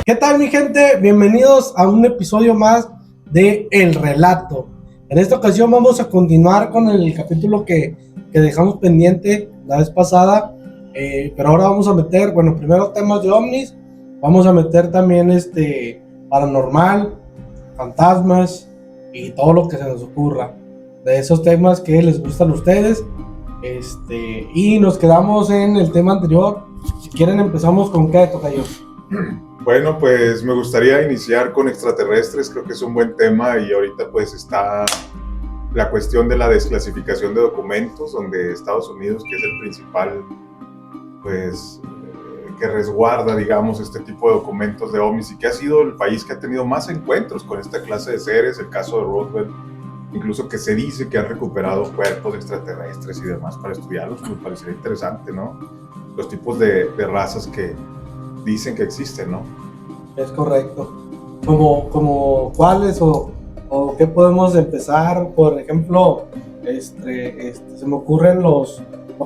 ¿Qué tal, mi gente? Bienvenidos a un episodio más de El Relato. En esta ocasión vamos a continuar con el capítulo que dejamos pendiente la vez pasada, pero ahora vamos a meter, bueno, primero temas de ovnis, vamos a meter también paranormal, fantasmas y todo lo que se nos ocurra de esos temas que les gustan a ustedes. Y nos quedamos en el tema anterior. Si quieren empezamos con qué, tocayo. Bueno, pues me gustaría iniciar con extraterrestres, creo que es un buen tema y ahorita pues está la cuestión de la desclasificación de documentos, donde Estados Unidos, que es el principal, pues, que resguarda, digamos, este tipo de documentos de ovnis y que ha sido el país que ha tenido más encuentros con esta clase de seres, el caso de Roswell, incluso que se dice que han recuperado cuerpos extraterrestres y demás para estudiarlos, me parecería interesante, ¿no? Los tipos de razas que dicen que existen, ¿no? Es correcto. ¿Como cuáles o qué podemos empezar? Por ejemplo, se me ocurren lo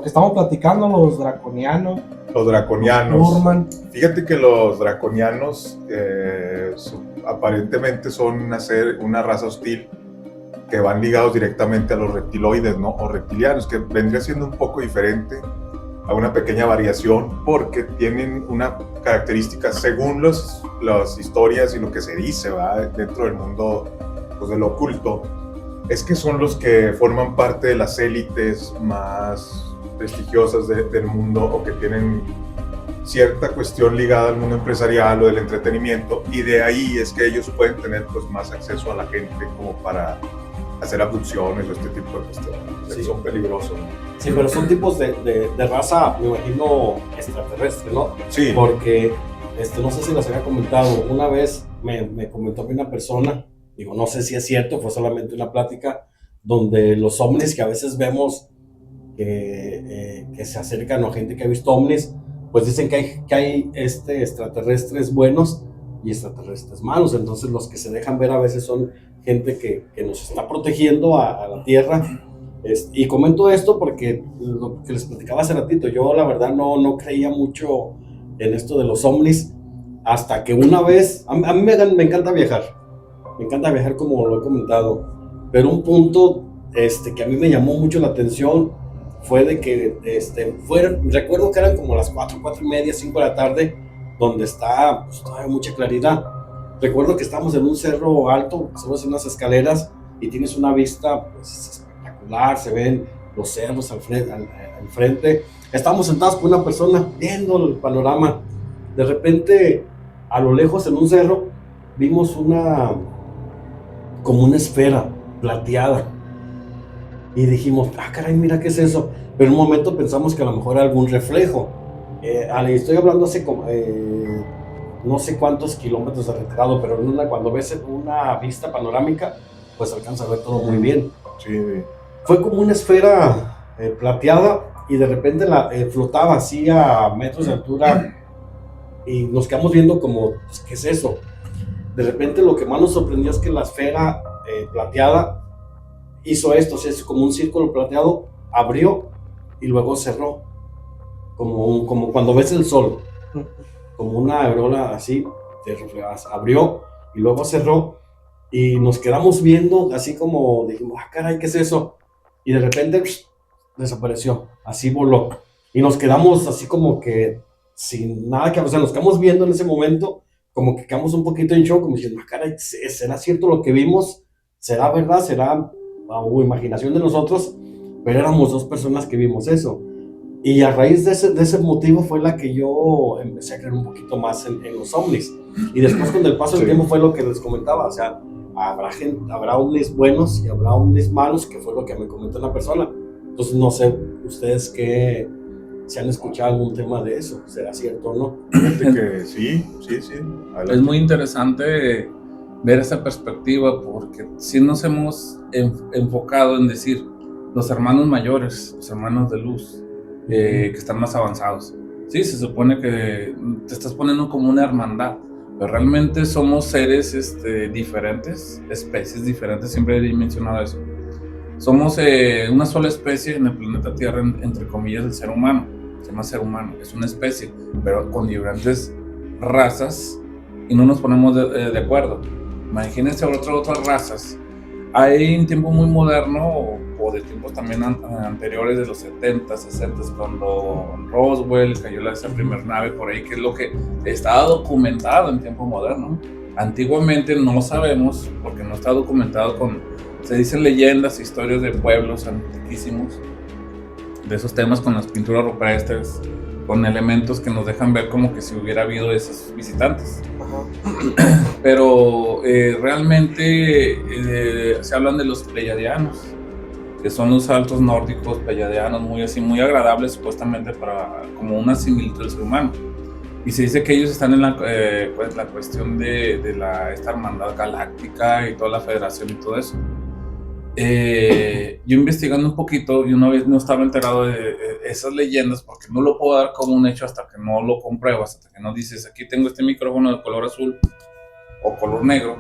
que estamos platicando, los draconianos. Los draconianos. Burman. Fíjate que los draconianos aparentemente son una raza hostil que van ligados directamente a los reptiloides, ¿no? O reptilianos, que vendría siendo un poco diferente, a una pequeña variación, porque tienen una característica, según las historias y lo que se dice, ¿verdad? Dentro del mundo, pues, de lo oculto, es que son los que forman parte de las élites más prestigiosas del mundo, o que tienen cierta cuestión ligada al mundo empresarial o del entretenimiento, y de ahí es que ellos pueden tener, pues, más acceso a la gente como para hacer abducciones o este tipo de cuestiones. Sí. Son peligrosos. Sí, pero son tipos de raza, me imagino, extraterrestre, ¿no? Sí. Porque, no sé si les había comentado, una vez me comentó una persona, digo, no sé si es cierto, fue solamente una plática, donde los ovnis que a veces vemos que se acercan, o gente que ha visto ovnis, pues dicen que hay extraterrestres buenos y extraterrestres malos. Entonces los que se dejan ver a veces son gente que nos está protegiendo a la Tierra. Y comento esto porque lo que les platicaba hace ratito, yo la verdad no creía mucho en esto de los ovnis, hasta que una vez, a mí me encanta viajar como lo he comentado, pero un punto que a mí me llamó mucho la atención fue de que recuerdo que eran como las 4:30, 5 de la tarde, donde está, pues, todavía mucha claridad. Recuerdo que estábamos en un cerro alto, somos en unas escaleras y tienes una vista, pues, espectacular, se ven los cerros al frente. Estábamos sentados con una persona viendo el panorama. De repente, a lo lejos en un cerro, vimos como una esfera plateada. Y dijimos, caray, mira, ¿qué es eso? Pero en un momento pensamos que a lo mejor era algún reflejo. Estoy hablando hace como, no sé cuántos kilómetros de retirado, pero cuando ves una vista panorámica, pues alcanza a ver todo muy bien. Sí. Fue como una esfera plateada, y de repente flotaba así a metros de altura, y nos quedamos viendo como, pues, ¿qué es eso? De repente lo que más nos sorprendió es que la esfera plateada hizo esto, o sea, es como un círculo plateado, abrió y luego cerró, como cuando ves el sol, como una aureola así, te reflejas, abrió y luego cerró, y nos quedamos viendo así como dijimos, caray, ¿qué es eso? Y de repente desapareció, así voló, y nos quedamos así como que sin nada que, o sea, nos quedamos viendo en ese momento, como que quedamos un poquito en shock, como diciendo, caray, ¿será cierto lo que vimos? ¿Será verdad? ¿Será imaginación de nosotros? Pero éramos dos personas que vimos eso. Y a raíz de ese motivo fue la que yo empecé a creer un poquito más en los ovnis. Y después, con el paso del tiempo, fue lo que les comentaba, o sea, habrá ovnis buenos y habrá ovnis malos, que fue lo que me comentó la persona. Entonces no sé ustedes si han escuchado algún tema de eso, ¿será cierto o no? Fíjate que sí. Adelante. Es muy interesante ver esa perspectiva, porque sí nos hemos enfocado en decir los hermanos mayores, los hermanos de luz, que están más avanzados. Sí, se supone que te estás poniendo como una hermandad, pero realmente somos seres diferentes, especies diferentes, siempre he mencionado eso. Somos una sola especie en el planeta Tierra, entre comillas, el ser humano. Se llama ser humano, es una especie, pero con diferentes razas y no nos ponemos de acuerdo. Imagínense otras razas. Hay un tiempo muy moderno o de tiempos también anteriores de los 70, 60, cuando Roswell cayó esa primera nave por ahí, que es lo que estaba documentado en tiempo moderno. Antiguamente no sabemos, porque no está documentado se dicen leyendas, historias de pueblos antiquísimos, de esos temas con las pinturas rupestres, con elementos que nos dejan ver como que si hubiera habido esos visitantes. Pero realmente se hablan de los pleiadianos, que son los altos nórdicos pleiadianos, muy agradables supuestamente como una similitud del ser humano. Y se dice que ellos están en la cuestión de esta hermandad galáctica y toda la federación y todo eso. Yo investigando un poquito, y una vez no estaba enterado de esas leyendas, porque no lo puedo dar como un hecho hasta que no lo compruebas, hasta que no dices, aquí tengo este micrófono de color azul o color negro,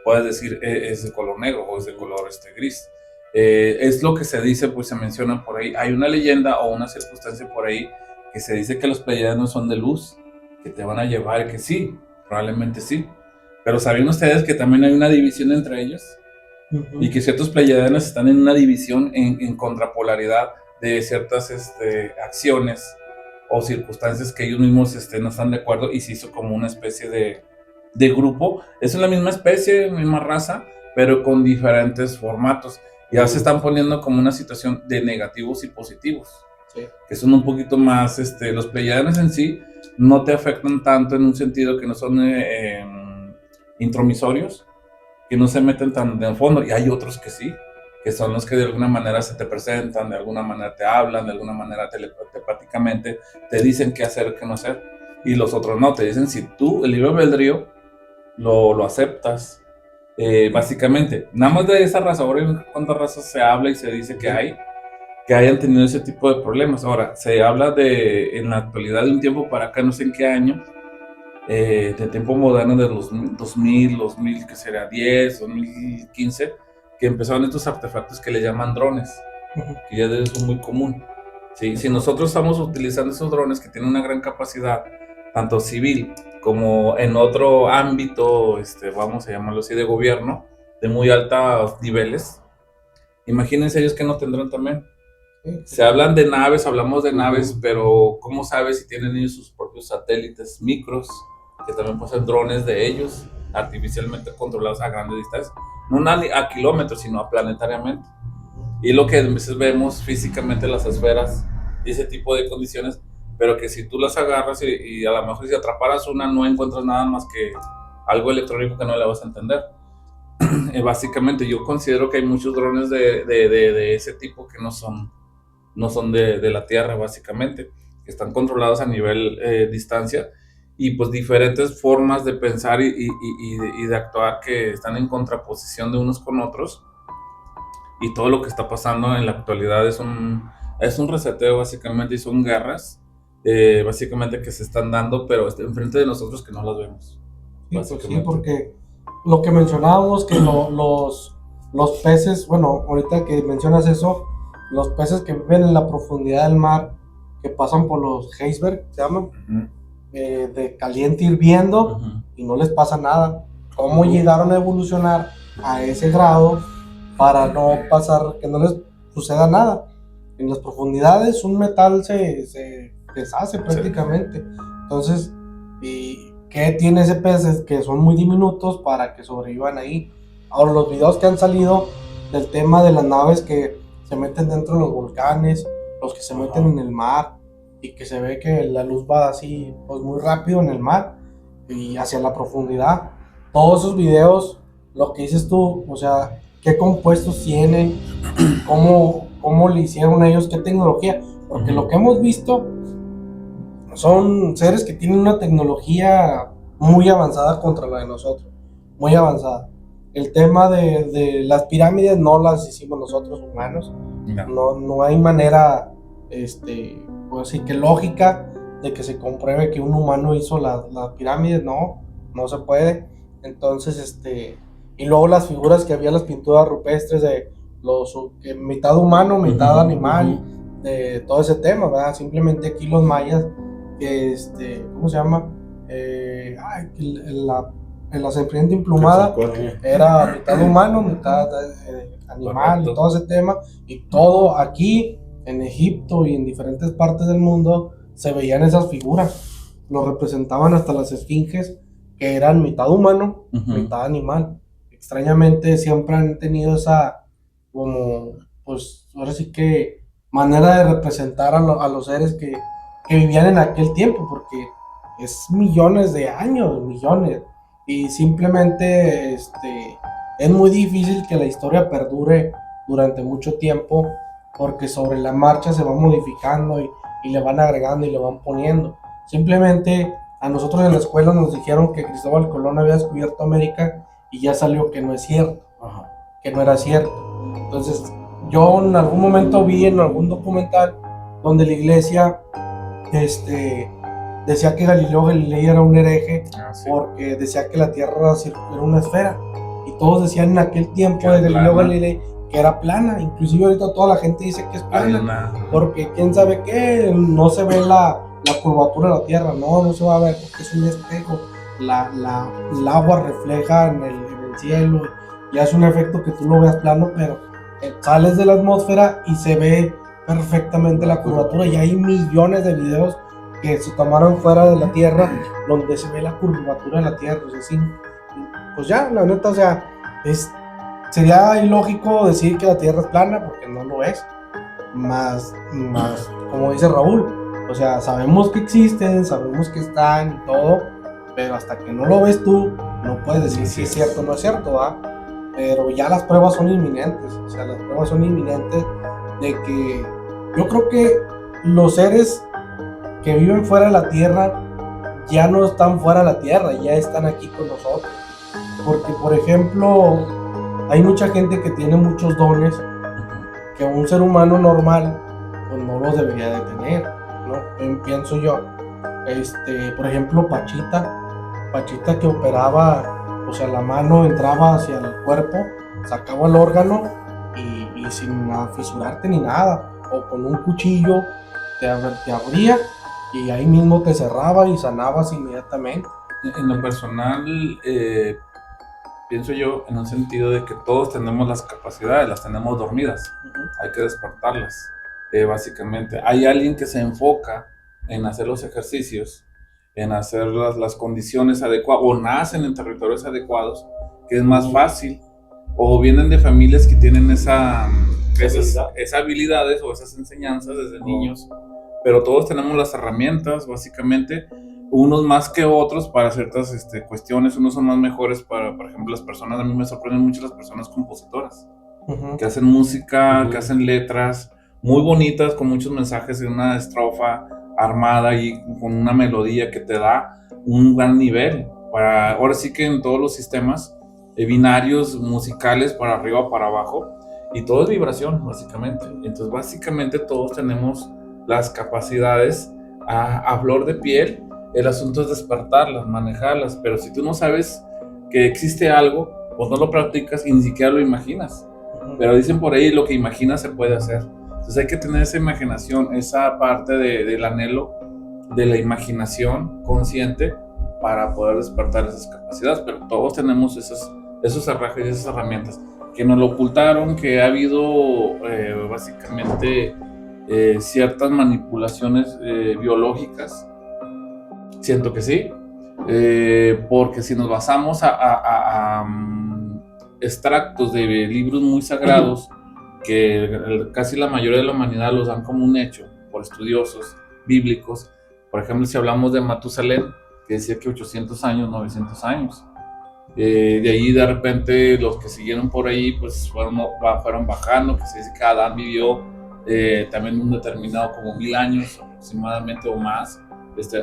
puedes decir, es de color negro o es de color gris. Es lo que se dice, pues se menciona por ahí. Hay una leyenda o una circunstancia por ahí que se dice que los pleiadianos son de luz, que te van a llevar, que sí, probablemente sí. Pero ¿sabían ustedes que también hay una división entre ellos? Y que ciertos pleiadianos están en una división en contrapolaridad de ciertas acciones o circunstancias que ellos mismos no están de acuerdo, y se hizo como una especie de grupo. Es la misma especie, misma raza, pero con diferentes formatos. Ya se están poniendo como una situación de negativos y positivos, sí, que son un poquito más, los pleiadianos en sí no te afectan tanto en un sentido que no son intromisorios, que no se meten tan de fondo, y hay otros que sí, que son los que de alguna manera se te presentan, de alguna manera te hablan, de alguna manera telepáticamente te dicen qué hacer, qué no hacer, y los otros no, te dicen si tú el libre albedrío lo aceptas. Básicamente, nada más de esa raza. Ahora cuántas razas se habla y se dice que hayan tenido ese tipo de problemas. Ahora, se habla en la actualidad de un tiempo para acá, no sé en qué año, de tiempo moderno de los 2000, que sería 10, 2015, que empezaron estos artefactos que le llaman drones, que ya son muy común. ¿Sí? Si nosotros estamos utilizando esos drones que tienen una gran capacidad, tanto civil como en otro ámbito, vamos a llamarlo así, de gobierno, de muy altos niveles, imagínense ellos que no tendrán también. Se hablan de naves, hablamos de naves, pero ¿cómo sabes si tienen ellos sus propios satélites micros, que también pueden ser drones de ellos, artificialmente controlados a grandes distancias? No a kilómetros, sino a planetariamente. Y lo que a veces vemos físicamente las esferas y ese tipo de condiciones, pero que si tú las agarras y a lo mejor si atraparas una, no encuentras nada más que algo electrónico que no le vas a entender. Básicamente yo considero que hay muchos drones de ese tipo que no son de la Tierra, básicamente, que están controlados a nivel distancia, y pues diferentes formas de pensar y de actuar que están en contraposición de unos con otros. Y todo lo que está pasando en la actualidad es un reseteo, básicamente, y son guerras básicamente que se están dando, pero enfrente de nosotros, que no las vemos. Sí, pues sí, porque lo que mencionábamos, que los peces, bueno, ahorita que mencionas eso, los peces que viven en la profundidad del mar, que pasan por los iceberg, se llaman, de caliente hirviendo, y no les pasa nada. ¿Cómo llegaron a evolucionar a ese grado para no pasar, que no les suceda nada? En las profundidades un metal se deshace prácticamente. Entonces, ¿y qué tiene ese pez? Que son muy diminutos para que sobrevivan ahí. Ahora, los videos que han salido del tema de las naves que se meten dentro de los volcanes, los que se meten en el mar, y que se ve que la luz va así, pues muy rápido en el mar y hacia la profundidad. Todos esos videos, lo que dices tú, o sea, qué compuestos tienen, cómo le hicieron ellos, qué tecnología, porque lo que hemos visto son seres que tienen una tecnología muy avanzada contra la de nosotros, muy avanzada. El tema de las pirámides no las hicimos nosotros humanos, no hay manera, pues sí, que lógica de que se compruebe que un humano hizo las pirámides, no se puede. Entonces, y luego las figuras que había, las pinturas rupestres de mitad humano, mitad animal, de todo ese tema, ¿verdad? Simplemente aquí los mayas, ¿cómo se llama? la serpiente emplumada era mitad humano, mitad animal, Correcto. y todo ese tema, y todo aquí en Egipto y en diferentes partes del mundo se veían esas figuras, lo representaban hasta las esfinges, que eran mitad humano, Ujú. mitad animal. Extrañamente siempre han tenido esa, como, pues ahora sí que manera de representar a los seres que vivían en aquel tiempo, porque es millones de años, millones, y simplemente es muy difícil que la historia perdure durante mucho tiempo, porque sobre la marcha se va modificando y le van agregando y le van poniendo. Simplemente a nosotros en la escuela nos dijeron que Cristóbal Colón había descubierto América y ya salió que no es cierto, Ajá. que no era cierto. Entonces, yo en algún momento vi en algún documental donde la iglesia decía que Galileo Galilei era un hereje Sí. porque decía que la Tierra era una esfera. Y todos decían en aquel tiempo Que de era Galileo plana. Galilei que era plana. Inclusive ahorita toda la gente dice que es Hay plana. una... Porque quién sabe qué, no se ve la curvatura de la Tierra, no se va a ver porque es un espejo, el agua refleja en el cielo y hace un efecto que tú lo veas plano, pero sales de la atmósfera y se ve perfectamente la curvatura, y hay millones de videos que se tomaron fuera de la Tierra donde se ve la curvatura de la Tierra. O sea, sí, pues ya, la neta, o sea, sería ilógico decir que la Tierra es plana porque no lo es. Más, como dice Raúl, o sea, sabemos que existen, sabemos que están y todo, pero hasta que no lo ves tú, no puedes decir si es cierto o no es cierto, ¿va? Pero ya las pruebas son inminentes, o sea, las pruebas son inminentes de que yo creo que los seres que viven fuera de la Tierra ya no están fuera de la Tierra, ya están aquí con nosotros. Porque, por ejemplo, hay mucha gente que tiene muchos dones que un ser humano normal pues no los debería de tener, ¿no? Pienso yo. Por ejemplo, Pachita que operaba, o sea, la mano entraba hacia el cuerpo, sacaba el órgano y sin fisurarte ni nada, o con un cuchillo te abría y ahí mismo te cerraba y sanabas inmediatamente. En lo personal, pienso yo en un sentido de que todos tenemos las capacidades, las tenemos dormidas, hay que despertarlas. Básicamente, hay alguien que se enfoca en hacer los ejercicios, en hacer las condiciones adecuadas, o nacen en territorios adecuados, que es más fácil, o vienen de familias que tienen esas habilidades o esas enseñanzas desde niños, pero todos tenemos las herramientas, básicamente, unos más que otros para ciertas cuestiones. Unos son más mejores para, por ejemplo, las personas, a mí me sorprenden mucho las personas compositoras, que hacen música, que hacen letras muy bonitas, con muchos mensajes en una estrofa armada y con una melodía que te da un gran nivel. Ahora sí que en todos los sistemas binarios musicales, para arriba, para abajo, y todo es vibración, básicamente. Entonces, básicamente todos tenemos las capacidades a flor de piel. El asunto es despertarlas, manejarlas, pero si tú no sabes que existe algo, pues no lo practicas y ni siquiera lo imaginas. Pero dicen por ahí, lo que imaginas se puede hacer. Entonces hay que tener esa imaginación, esa parte del anhelo, de la imaginación consciente para poder despertar esas capacidades, pero todos tenemos esos herrajes y esas herramientas que nos lo ocultaron, que ha habido básicamente ciertas manipulaciones biológicas. Siento que sí, porque si nos basamos a extractos de libros muy sagrados, que casi la mayoría de la humanidad los dan como un hecho por estudiosos bíblicos. Por ejemplo, si hablamos de Matusalén, que decía que 800 años, 900 años. De ahí de repente los que siguieron por ahí pues fueron bajando, que se dice que Adán vivió también un determinado como 1000 años aproximadamente o más.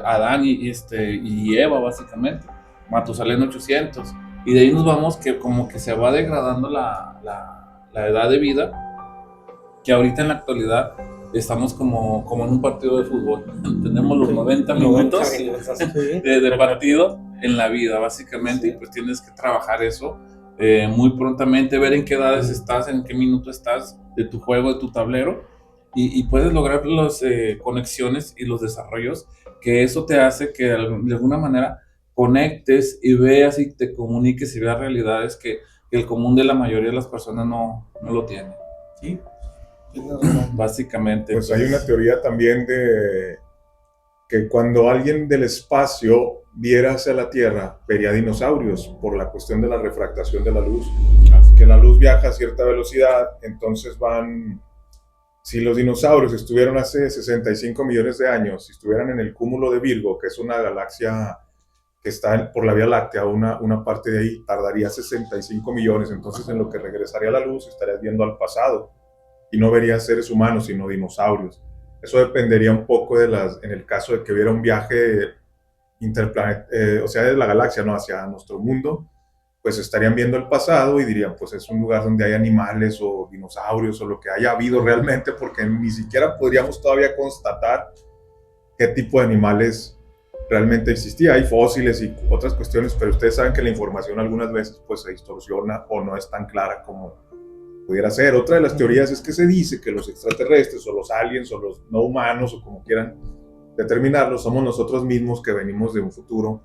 Adán y Eva básicamente, Matusalén 800, y de ahí nos vamos que como que se va degradando la edad de vida, que ahorita en la actualidad estamos como en un partido de fútbol, tenemos los 90 minutos de partido en la vida básicamente, y pues tienes que trabajar eso muy prontamente, ver en qué edades estás, en qué minuto estás de tu juego, de tu tablero, y puedes lograr las conexiones y los desarrollos, que eso te hace que de alguna manera conectes y veas y te comuniques y veas realidades que el común de la mayoría de las personas no lo tiene. Sí, tienes razón. Básicamente. Pues hay una teoría también de que cuando alguien del espacio viera hacia la Tierra, vería dinosaurios por la cuestión de la refractación de la luz. Que la luz viaja a cierta velocidad, entonces si los dinosaurios estuvieron hace 65 millones de años, si estuvieran en el cúmulo de Virgo, que es una galaxia que está por la Vía Láctea, una parte de ahí, tardaría 65 millones, entonces en lo que regresaría la luz estarías viendo al pasado y no verías seres humanos, sino dinosaurios. Eso dependería un poco en el caso de que hubiera un viaje o sea, de la galaxia, ¿no?, hacia nuestro mundo, pues estarían viendo el pasado y dirían, pues es un lugar donde hay animales o dinosaurios o lo que haya habido realmente, porque ni siquiera podríamos todavía constatar qué tipo de animales realmente existía. Hay fósiles y otras cuestiones, pero ustedes saben que la información algunas veces pues se distorsiona o no es tan clara como pudiera ser. Otra de las teorías es que se dice que los extraterrestres o los aliens o los no humanos o como quieran determinarlo, somos nosotros mismos que venimos de un futuro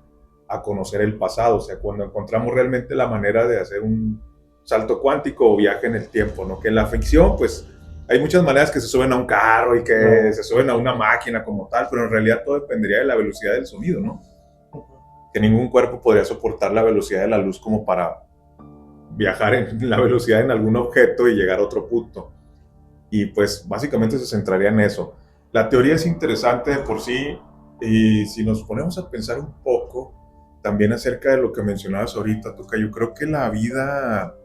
a conocer el pasado, o sea, cuando encontramos realmente la manera de hacer un salto cuántico o viaje en el tiempo, ¿no? Que en la ficción, pues, hay muchas maneras que se suben a un carro y que se suben a una máquina como tal, pero en realidad todo dependería de la velocidad del sonido, ¿no? Que ningún cuerpo podría soportar la velocidad de la luz como para viajar en la velocidad en algún objeto y llegar a otro punto. Y pues básicamente se centraría en eso. La teoría es interesante de por sí, y si nos ponemos a pensar un poco también acerca de lo que mencionabas ahorita, Tuca, yo creo que la vida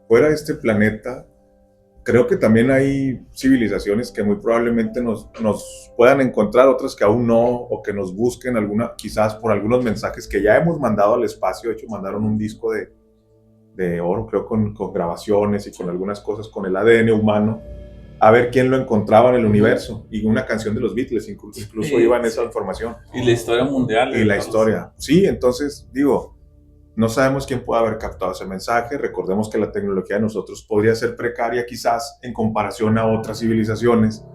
fuera de este planeta, creo que también hay civilizaciones que muy probablemente nos puedan encontrar, otras que aún no, o que nos busquen quizás por algunos mensajes que ya hemos mandado al espacio. De hecho, mandaron un disco de oro, creo, con grabaciones y con algunas cosas, con el ADN humano, a ver quién lo encontraba en el universo, y una canción de los Beatles incluso Sí, iba en esa información. Y la historia mundial. Y la historia, sí, entonces, digo, no sabemos quién puede haber captado ese mensaje. Recordemos que la tecnología de nosotros podría ser precaria quizás en comparación a otras civilizaciones,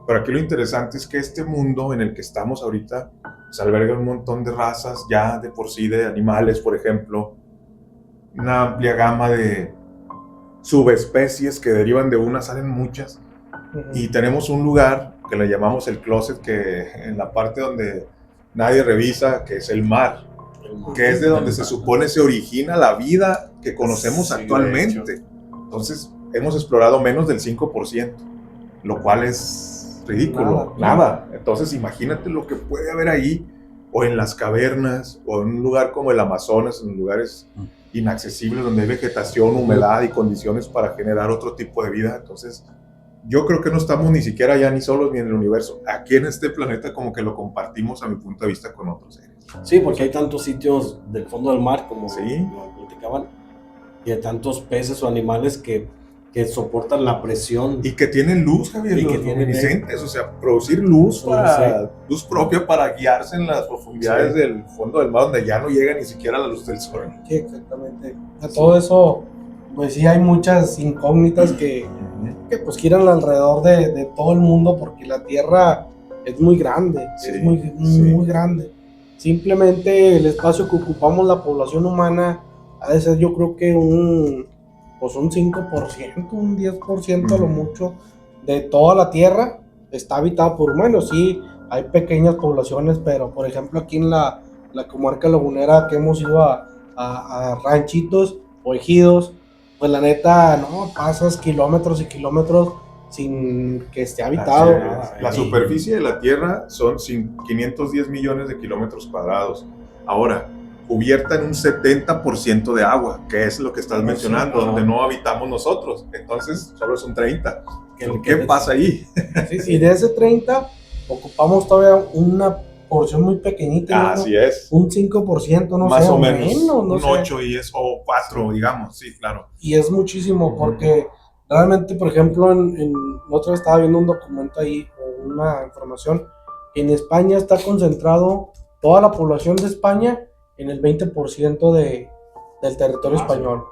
pero aquí lo interesante es que este mundo en el que estamos ahorita pues, alberga un montón de razas ya de por sí, de animales, por ejemplo, una amplia gama de subespecies que derivan de una, salen muchas. Y tenemos un lugar que le llamamos el closet, que en la parte donde nadie revisa, que es el mar, que es de donde se supone se origina la vida que conocemos actualmente. Entonces, hemos explorado menos del 5%, lo cual es ridículo, nada. Entonces, imagínate lo que puede haber ahí, o en las cavernas, o en un lugar como el Amazonas, en lugares inaccesibles donde hay vegetación, humedad y condiciones para generar otro tipo de vida. Entonces, yo creo que no estamos ni siquiera ya ni solos ni en el universo. Aquí en este planeta como que lo compartimos, a mi punto de vista, con otros seres. Sí, porque hay tantos sitios del fondo del mar, como Sí. lo platicaban, y hay tantos peces o animales que soportan la presión. Y que tienen luz, Javier, Y los que tienen luminiscentes, o sea, producir luz, luz propia para guiarse en las profundidades del fondo del mar, donde ya no llega ni siquiera la luz del sol. Sí, exactamente. A todo eso, pues sí hay muchas incógnitas que pues giran alrededor de todo el mundo, porque la Tierra es muy grande, es muy grande. Simplemente el espacio que ocupamos la población humana ha de ser, yo creo que un 5%, un 10% a lo mucho de toda la Tierra está habitada por humanos. Sí, hay pequeñas poblaciones, pero por ejemplo aquí en la comarca lagunera, que hemos ido a ranchitos o ejidos, pues la neta, no, pasas kilómetros y kilómetros sin que esté habitado. La superficie de la Tierra son 510 millones de kilómetros cuadrados. Ahora, cubierta en un 70% de agua, que es lo que estás mencionando, donde no habitamos nosotros. Entonces, solo es un 30. ¿Qué pasa ahí? Sí, y de ese 30, ocupamos todavía una porción muy pequeñita. Así es. Un 5%, no más sé, o menos. No un sé. 8 o 4, digamos. Sí, claro. Y es muchísimo, porque realmente, por ejemplo, otra vez estaba viendo un documento ahí, o una información, en España está concentrado toda la población de España en el 20% del territorio español.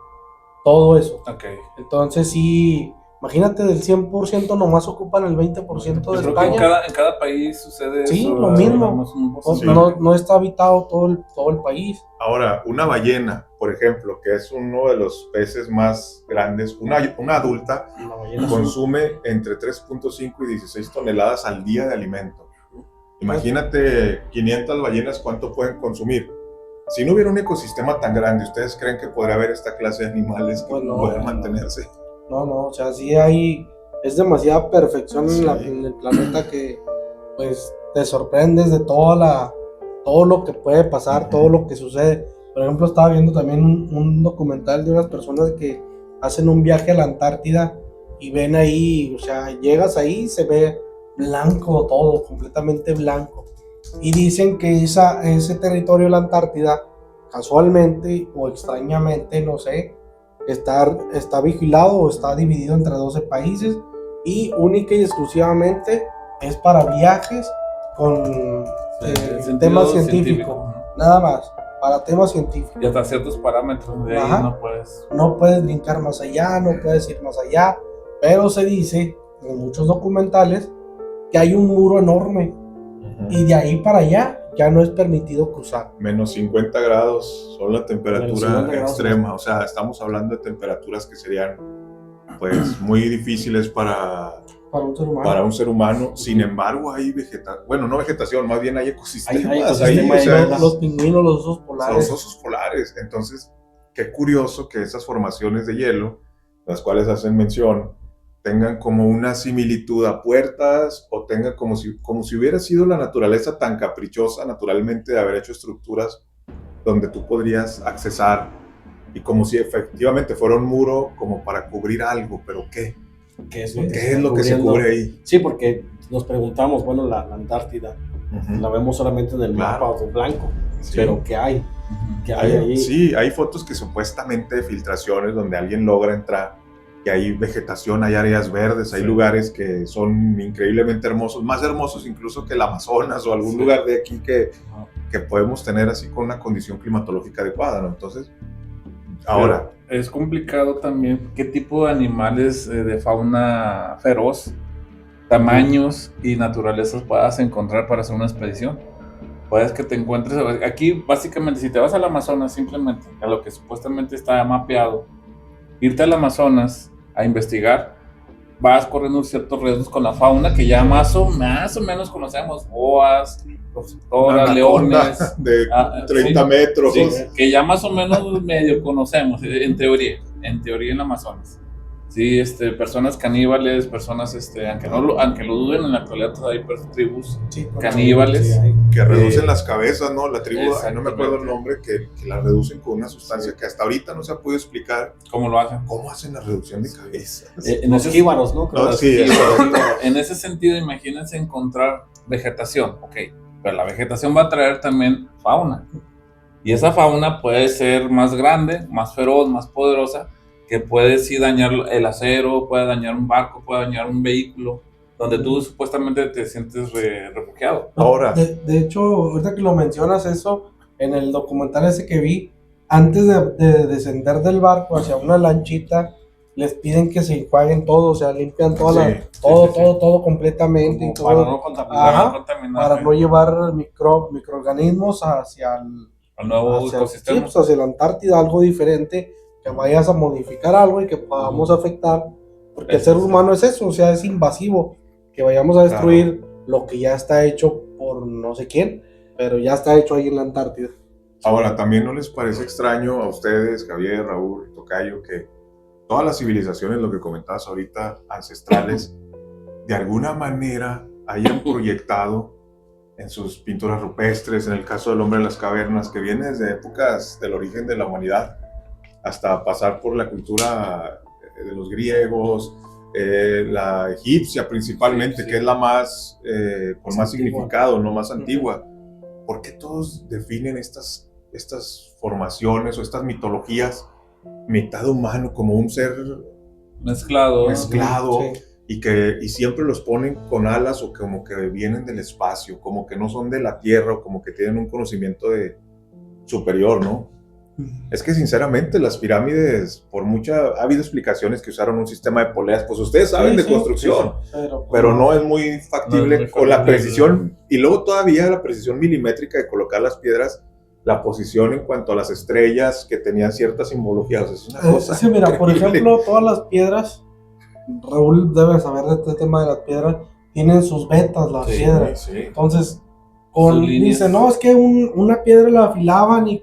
Todo eso. Okay. Entonces sí Imagínate, del 100% nomás ocupan el 20% Yo de creo que España. en cada país sucede Sí, eso. lo mismo. Digamos, un No, porcentaje. no está habitado todo el país. Ahora, una ballena, por ejemplo, que es uno de los peces más grandes, una adulta Una ballena consume entre 3.5 y 16 toneladas al día de alimento. Imagínate 500 ballenas, ¿cuánto pueden consumir? Si no hubiera un ecosistema tan grande, ¿ustedes creen que podría haber esta clase de animales que Pues no, puedan no. mantenerse? No, o sea, sí es demasiada perfección Sí. en el planeta que pues te sorprendes de todo lo que puede pasar, todo lo que sucede. Por ejemplo, estaba viendo también un documental de unas personas que hacen un viaje a la Antártida y ven ahí, o sea, llegas ahí y se ve blanco todo, completamente blanco. Y dicen que ese territorio de la Antártida, casualmente o extrañamente, no sé, está vigilado o está dividido entre 12 países y única y exclusivamente es para viajes con Sentido temas científicos, ¿no? nada más, para temas científicos. Y hasta ciertos parámetros de ahí Ajá. no puedes. No puedes brincar más allá, no puedes ir más allá, pero se dice en muchos documentales que hay un muro enorme y de ahí para allá ya no es permitido cruzar. Menos 50 grados son la Menos temperatura 50 grados, extrema, o sea, estamos hablando de temperaturas que serían pues muy difíciles para un ser humano. Sin embargo, hay vegetación, bueno, no vegetación, más bien hay ecosistemas. Hay ecosistema, o sea, Los pingüinos, los osos son polares. los osos polares. Entonces, qué curioso que esas formaciones de hielo, las cuales hacen mención, tengan como una similitud a puertas o tengan como si hubiera sido la naturaleza tan caprichosa naturalmente de haber hecho estructuras donde tú podrías accesar y como si efectivamente fuera un muro como para cubrir algo, pero ¿qué? ¿Qué es ¿Qué es lo que se cubre ahí? Sí, porque nos preguntamos, bueno, la Antártida, la vemos solamente en el Claro. mapa blanco, Sí. pero ¿qué hay? ¿Qué hay ahí? Sí, hay fotos que supuestamente de filtraciones donde alguien logra entrar, que hay vegetación, hay áreas verdes, hay lugares que son increíblemente hermosos, más hermosos incluso que el Amazonas o algún lugar de aquí que podemos tener así con una condición climatológica adecuada, ¿no? Entonces, ahora... Pero es complicado también qué tipo de animales de fauna feroz, tamaños y naturalezas puedas encontrar para hacer una expedición. Puedes que te encuentres aquí, básicamente, si te vas al Amazonas, simplemente a lo que supuestamente está mapeado, irte al Amazonas a investigar, vas corriendo ciertos riesgos con la fauna que ya más o menos conocemos, boas, toras, leones, de 30 metros. sí, que ya más o menos medio conocemos, en teoría en el Amazonas. Sí, personas caníbales, personas, aunque lo duden, en la actualidad todavía hay tribus caníbales. Que reducen las cabezas, ¿no? La tribu, no me acuerdo el nombre, que la reducen con una sustancia que hasta ahorita no se ha podido explicar. ¿Cómo lo hacen? ¿Cómo hacen la reducción de cabezas? Los jíbaros, ¿no? Sí, en ese sentido, imagínense encontrar vegetación, ok, pero la vegetación va a traer también fauna. Y esa fauna puede ser más grande, más feroz, más poderosa, que puede sí dañar el acero, puede dañar un barco, puede dañar un vehículo, donde tú supuestamente te sientes refugiado. Ahora. De hecho, ahorita que lo mencionas eso, en el documental ese que vi, antes de descender del barco hacia una lanchita, les piden que se enjuaguen todo, o sea, limpian todo completamente. Y todo, para no contaminar. Para no llevar microorganismos hacia el nuevo ecosistema. Sí, hacia la Antártida, algo diferente, que vayas a modificar algo y que podamos afectar, porque el ser humano es eso, o sea, es invasivo, que vayamos a destruir lo que ya está hecho por no sé quién, pero ya está hecho ahí en la Antártida. Ahora, ¿también no les parece extraño a ustedes, Javier, Raúl, Tocayo, que todas las civilizaciones, lo que comentabas ahorita, ancestrales, de alguna manera hayan proyectado en sus pinturas rupestres, en el caso del hombre en las cavernas, que viene desde épocas del origen de la humanidad, hasta pasar por la cultura de los griegos, la egipcia principalmente, que es la más, con más significado, no más antigua? ¿Por qué todos definen estas formaciones o estas mitologías mitad humano, como un ser mezclado, sí. y siempre los ponen con alas o como que vienen del espacio, como que no son de la tierra o como que tienen un conocimiento superior, ¿no? Es que sinceramente las pirámides, ha habido explicaciones que usaron un sistema de poleas, pues ustedes saben de construcción, pero no es muy factible con la precisión, y luego todavía la precisión milimétrica de colocar las piedras, la posición en cuanto a las estrellas que tenían cierta simbología, o sea, es una cosa Sí, mira, por increíble. ejemplo, todas las piedras, Raúl debe saber de este tema de las piedras, tienen sus vetas las piedras. Sí. Entonces, Sus líneas. dice, no, es que una piedra la afilaban y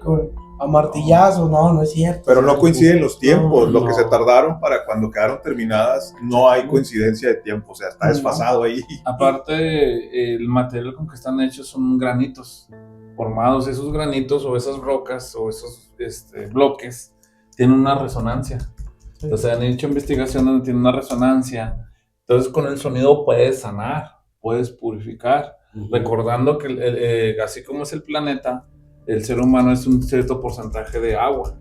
a martillazos, no es cierto. Pero no coinciden los tiempos, No, lo que se tardaron para cuando quedaron terminadas, no hay coincidencia de tiempo, o sea, está desfasado ahí. Aparte, el material con que están hechos son granitos formados. Esos granitos o esas rocas o esos bloques tienen una resonancia. Sí. Entonces han hecho investigación donde tiene una resonancia. Entonces con el sonido puedes sanar, puedes purificar. Recordando que así como es el planeta, el ser humano es un cierto porcentaje de agua.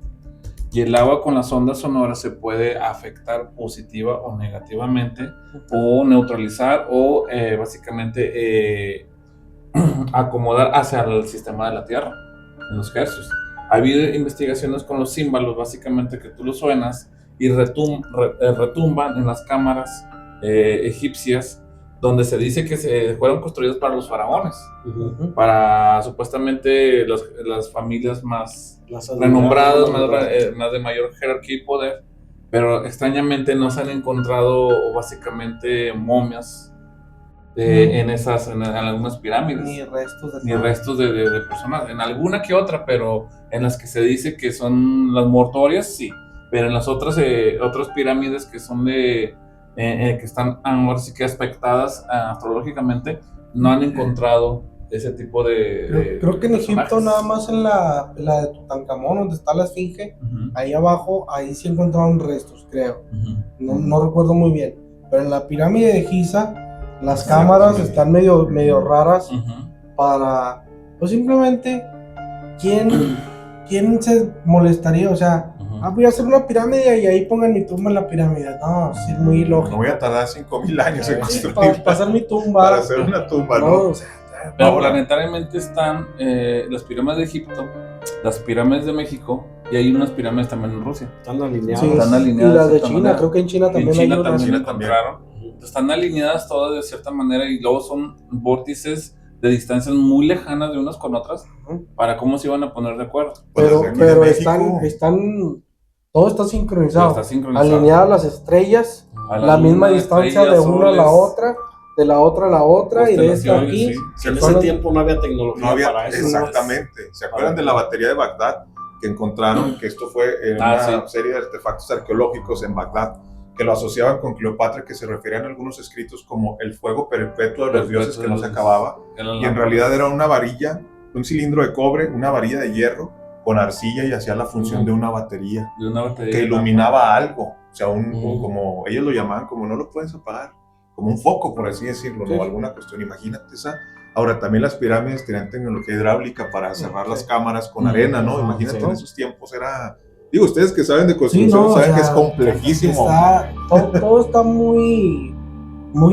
Y el agua con las ondas sonoras se puede afectar positiva o negativamente, o neutralizar, o básicamente acomodar hacia el sistema de la Tierra, en los hercios. Ha habido investigaciones con los címbalos, básicamente que tú los suenas y retumban en las cámaras egipcias, donde se dice que fueron construidos para los faraones, para supuestamente las familias más renombradas, más de mayor jerarquía y poder, pero extrañamente no se han encontrado básicamente momias en algunas pirámides. Ni restos de personas, en alguna que otra, pero en las que se dice que son las mortuorias, sí, pero en las otras pirámides que son que están ahora sí que aspectadas astrológicamente, no han encontrado ese tipo de creo que en personajes. Egipto nada más en la de Tutankamón, donde está la esfinge, ahí abajo, ahí sí encontraron restos, creo. No recuerdo muy bien, pero en la pirámide de Giza las cámaras están medio raras para, pues simplemente, ¿quién se molestaría? O sea, voy a hacer una pirámide y ahí pongan mi tumba en la pirámide. No, sí, es muy ilógico. No voy a tardar 5,000 años en Sí, construir para hacer mi tumba. para hacer una tumba, ¿no? O sea, Pero Ahora. planetariamente están las pirámides de Egipto, las pirámides de México, y hay unas pirámides también en Rusia. Están alineadas. sí, Están alineadas y las de de cierta China, manera. creo que en China también En China hay unas. también China encontraron. Están alineadas todas de cierta manera y luego son vórtices de distancias muy lejanas de unas con otras para cómo se iban a poner de acuerdo. Pero Pues desde México. están, todo está sincronizado. Está sincronizado. Alineadas las estrellas, A la misma luna, distancia de estrellas, una a la soles, otra, de la otra a la otra, y de esta constelaciones, aquí. sí. En Son ese las- tiempo no había tecnología No había, para eso. exactamente. ¿Se acuerdan de la batería de Bagdad? Que encontraron que esto fue en una serie de artefactos arqueológicos en Bagdad, que lo asociaban con Cleopatra, que se referían a algunos escritos como el fuego perpetuo de los dioses que no se acababa, y en realidad era una varilla, un cilindro de cobre, una varilla de hierro con arcilla, y hacía la función de una batería de una batería que iluminaba algo, o sea, como ellos lo llamaban, como no lo puedes apagar, como un foco, por así decirlo, Sí. ¿no? Alguna cuestión, imagínate esa. Ahora, también las pirámides tenían tecnología hidráulica para cerrar las cámaras con arena, ¿no? Imagínate, en esos tiempos era... Digo, ustedes que saben de construcción saben que es complejísimo. Todo está muy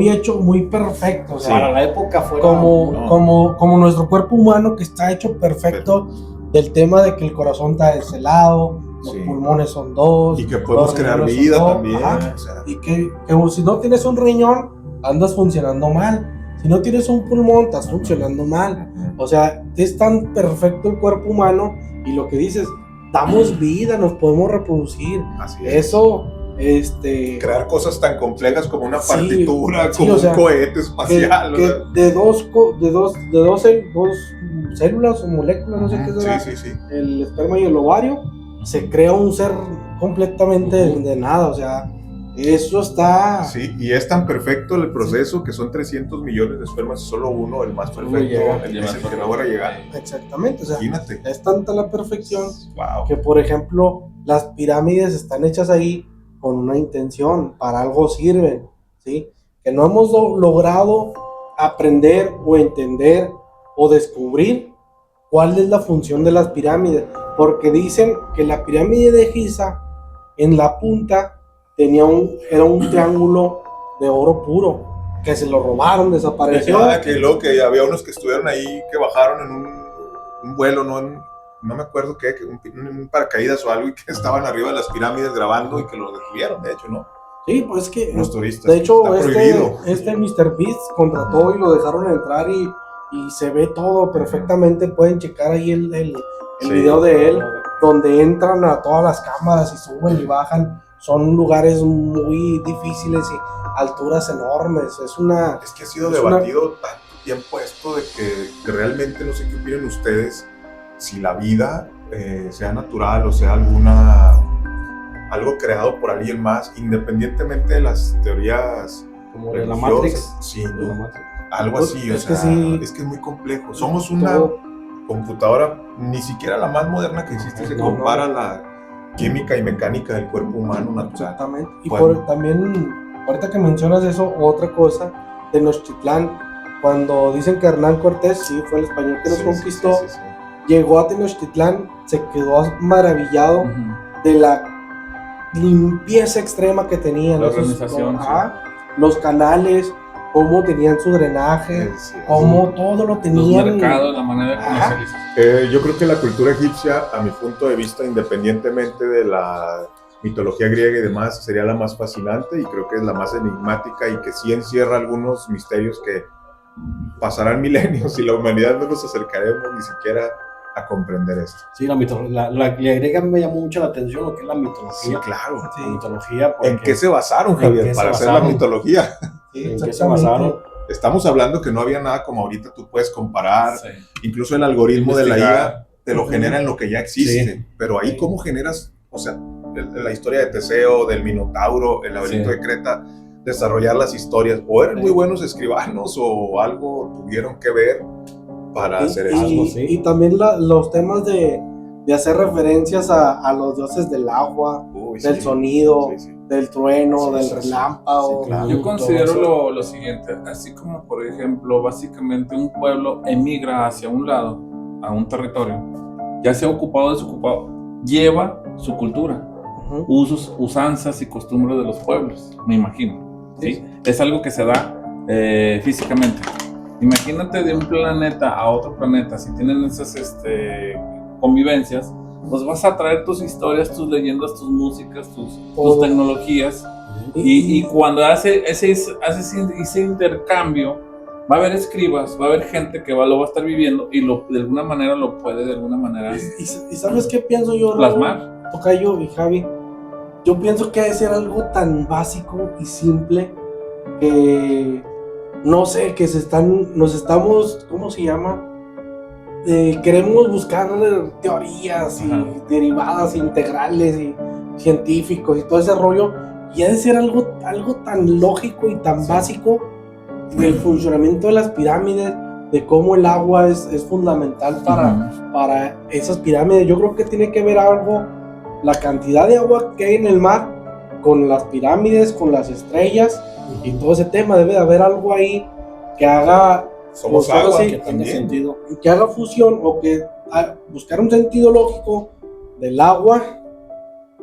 hecho, muy perfecto. O sea, Para la época fue como nuestro cuerpo humano, que está hecho perfecto, del tema de que el corazón está de ese lado, los pulmones son dos, y que podemos los crear riñones vida son dos, también. ajá, O sea, y que si no tienes un riñón, andas funcionando mal. Si no tienes un pulmón, estás funcionando mal. O sea, es tan perfecto el cuerpo humano, y lo que dices, damos vida, nos podemos reproducir. así es. Eso, crear cosas tan complejas como una Sí, partitura, sí, como o sea, un cohete espacial. que o sea, de dos células o moléculas, no sé qué será, sí. el esperma y el ovario, se crea un ser completamente de nada. O sea, eso está... Sí, y es tan perfecto el proceso que son 300 millones de espermas y solo uno, el más perfecto, llega. es el que logra llegar. Exactamente, o sea, Imagínate. es tanta la perfección Wow. que, por ejemplo, las pirámides están hechas ahí con una intención, para algo sirven, ¿sí? Que no hemos logrado aprender o entender o descubrir cuál es la función de las pirámides, porque dicen que la pirámide de Giza, en la punta, era un triángulo de oro puro, que se lo robaron, desapareció. Que luego que había unos que estuvieron ahí, que bajaron en un vuelo, no no me acuerdo qué, que un paracaídas o algo, y que estaban arriba de las pirámides grabando y que lo detuvieron, de hecho, ¿no? Sí, pues es que, Los turistas. de hecho, Está prohibido. este Mr. Beast contrató y lo dejaron entrar y se ve todo perfectamente. Pueden checar ahí el Sí. video de él, donde entran a todas las cámaras y suben y bajan. Son lugares muy difíciles y alturas enormes. Es que ha sido debatido tanto tiempo esto de que realmente no sé qué opinan ustedes, si la vida sea natural o sea algo creado por alguien más, independientemente de las teorías Como de la religiosas. Matrix. Sí, De la ¿no? Matrix. Algo así, Es o que sea, sí. es que es muy complejo. Somos una Todo. computadora, ni siquiera la más moderna que existe se No, compara a la química y mecánica del cuerpo humano natural. Exactamente. Y Bueno. también, ahorita que mencionas eso, otra cosa, Tenochtitlán, cuando dicen que Hernán Cortés, sí, fue el español que nos conquistó, Sí. llegó a Tenochtitlán, se quedó maravillado de la limpieza extrema que tenían. La esos- organización, ajá, los canales, cómo tenían su drenaje, Sí. cómo todo lo Los tenían. mercados, la manera de Ajá. comercializar. Yo creo que la cultura egipcia, a mi punto de vista, independientemente de la mitología griega y demás, sería la más fascinante y creo que es la más enigmática y que sí encierra algunos misterios que pasarán milenios y la humanidad no nos acercaremos ni siquiera a comprender esto. Sí, la griega me llamó mucho la atención, lo que es la Sí, mitología. claro. Sí. La mitología, ¿En qué se basaron, Javier, para hacer la mitología? Sí, ¿En qué se exactamente. basaron? Estamos hablando que no había nada como ahorita tú puedes comparar. Sí. Incluso el algoritmo de la Investigar. IA te lo genera en lo que ya existe. Sí. Pero ahí, Sí. ¿cómo generas? O sea, la historia de Teseo, del Minotauro, el laberinto Sí. de Creta, desarrollar las historias. O eran muy buenos escribanos o algo tuvieron que ver para hacer eso. Algo así. Y también los temas de hacer referencias a los dioses del agua, Uy, del sí. sonido, Sí. del trueno, Sí, del sí, sí. relámpago. Sí, claro. Yo todo considero eso. lo siguiente, así como por ejemplo, básicamente un pueblo emigra hacia un lado, a un territorio, ya sea ocupado o desocupado, lleva su cultura, Ujú. usos, usanzas y costumbres de los pueblos, me imagino, ¿sí? Es algo que se da físicamente. Imagínate de un planeta a otro planeta, si tienen esas convivencias, pues vas a traer tus historias, tus leyendas, tus músicas, tus Todo. tecnologías. Y cuando hace ese intercambio, va a haber escribas, va a haber gente que lo va a estar viviendo y de alguna manera lo puede Y ¿sabes qué pienso yo, Raúl, plasmar. Tocayo y Javi? Yo pienso que debe ser algo tan básico y simple que, no sé, que nos estamos, ¿cómo se llama? Queremos buscar teorías y Ajá. derivadas integrales y científicos y todo ese rollo, y ha de ser algo tan lógico y tan básico del funcionamiento de las pirámides, de cómo el agua es fundamental para esas pirámides. Yo creo que tiene que ver algo, la cantidad de agua que hay en el mar, con las pirámides, con las estrellas y todo ese tema. Debe de haber algo ahí que haga, Somos pues, agua, ahora sí, Que tenga sentido. que haga fusión o que buscar un sentido lógico del agua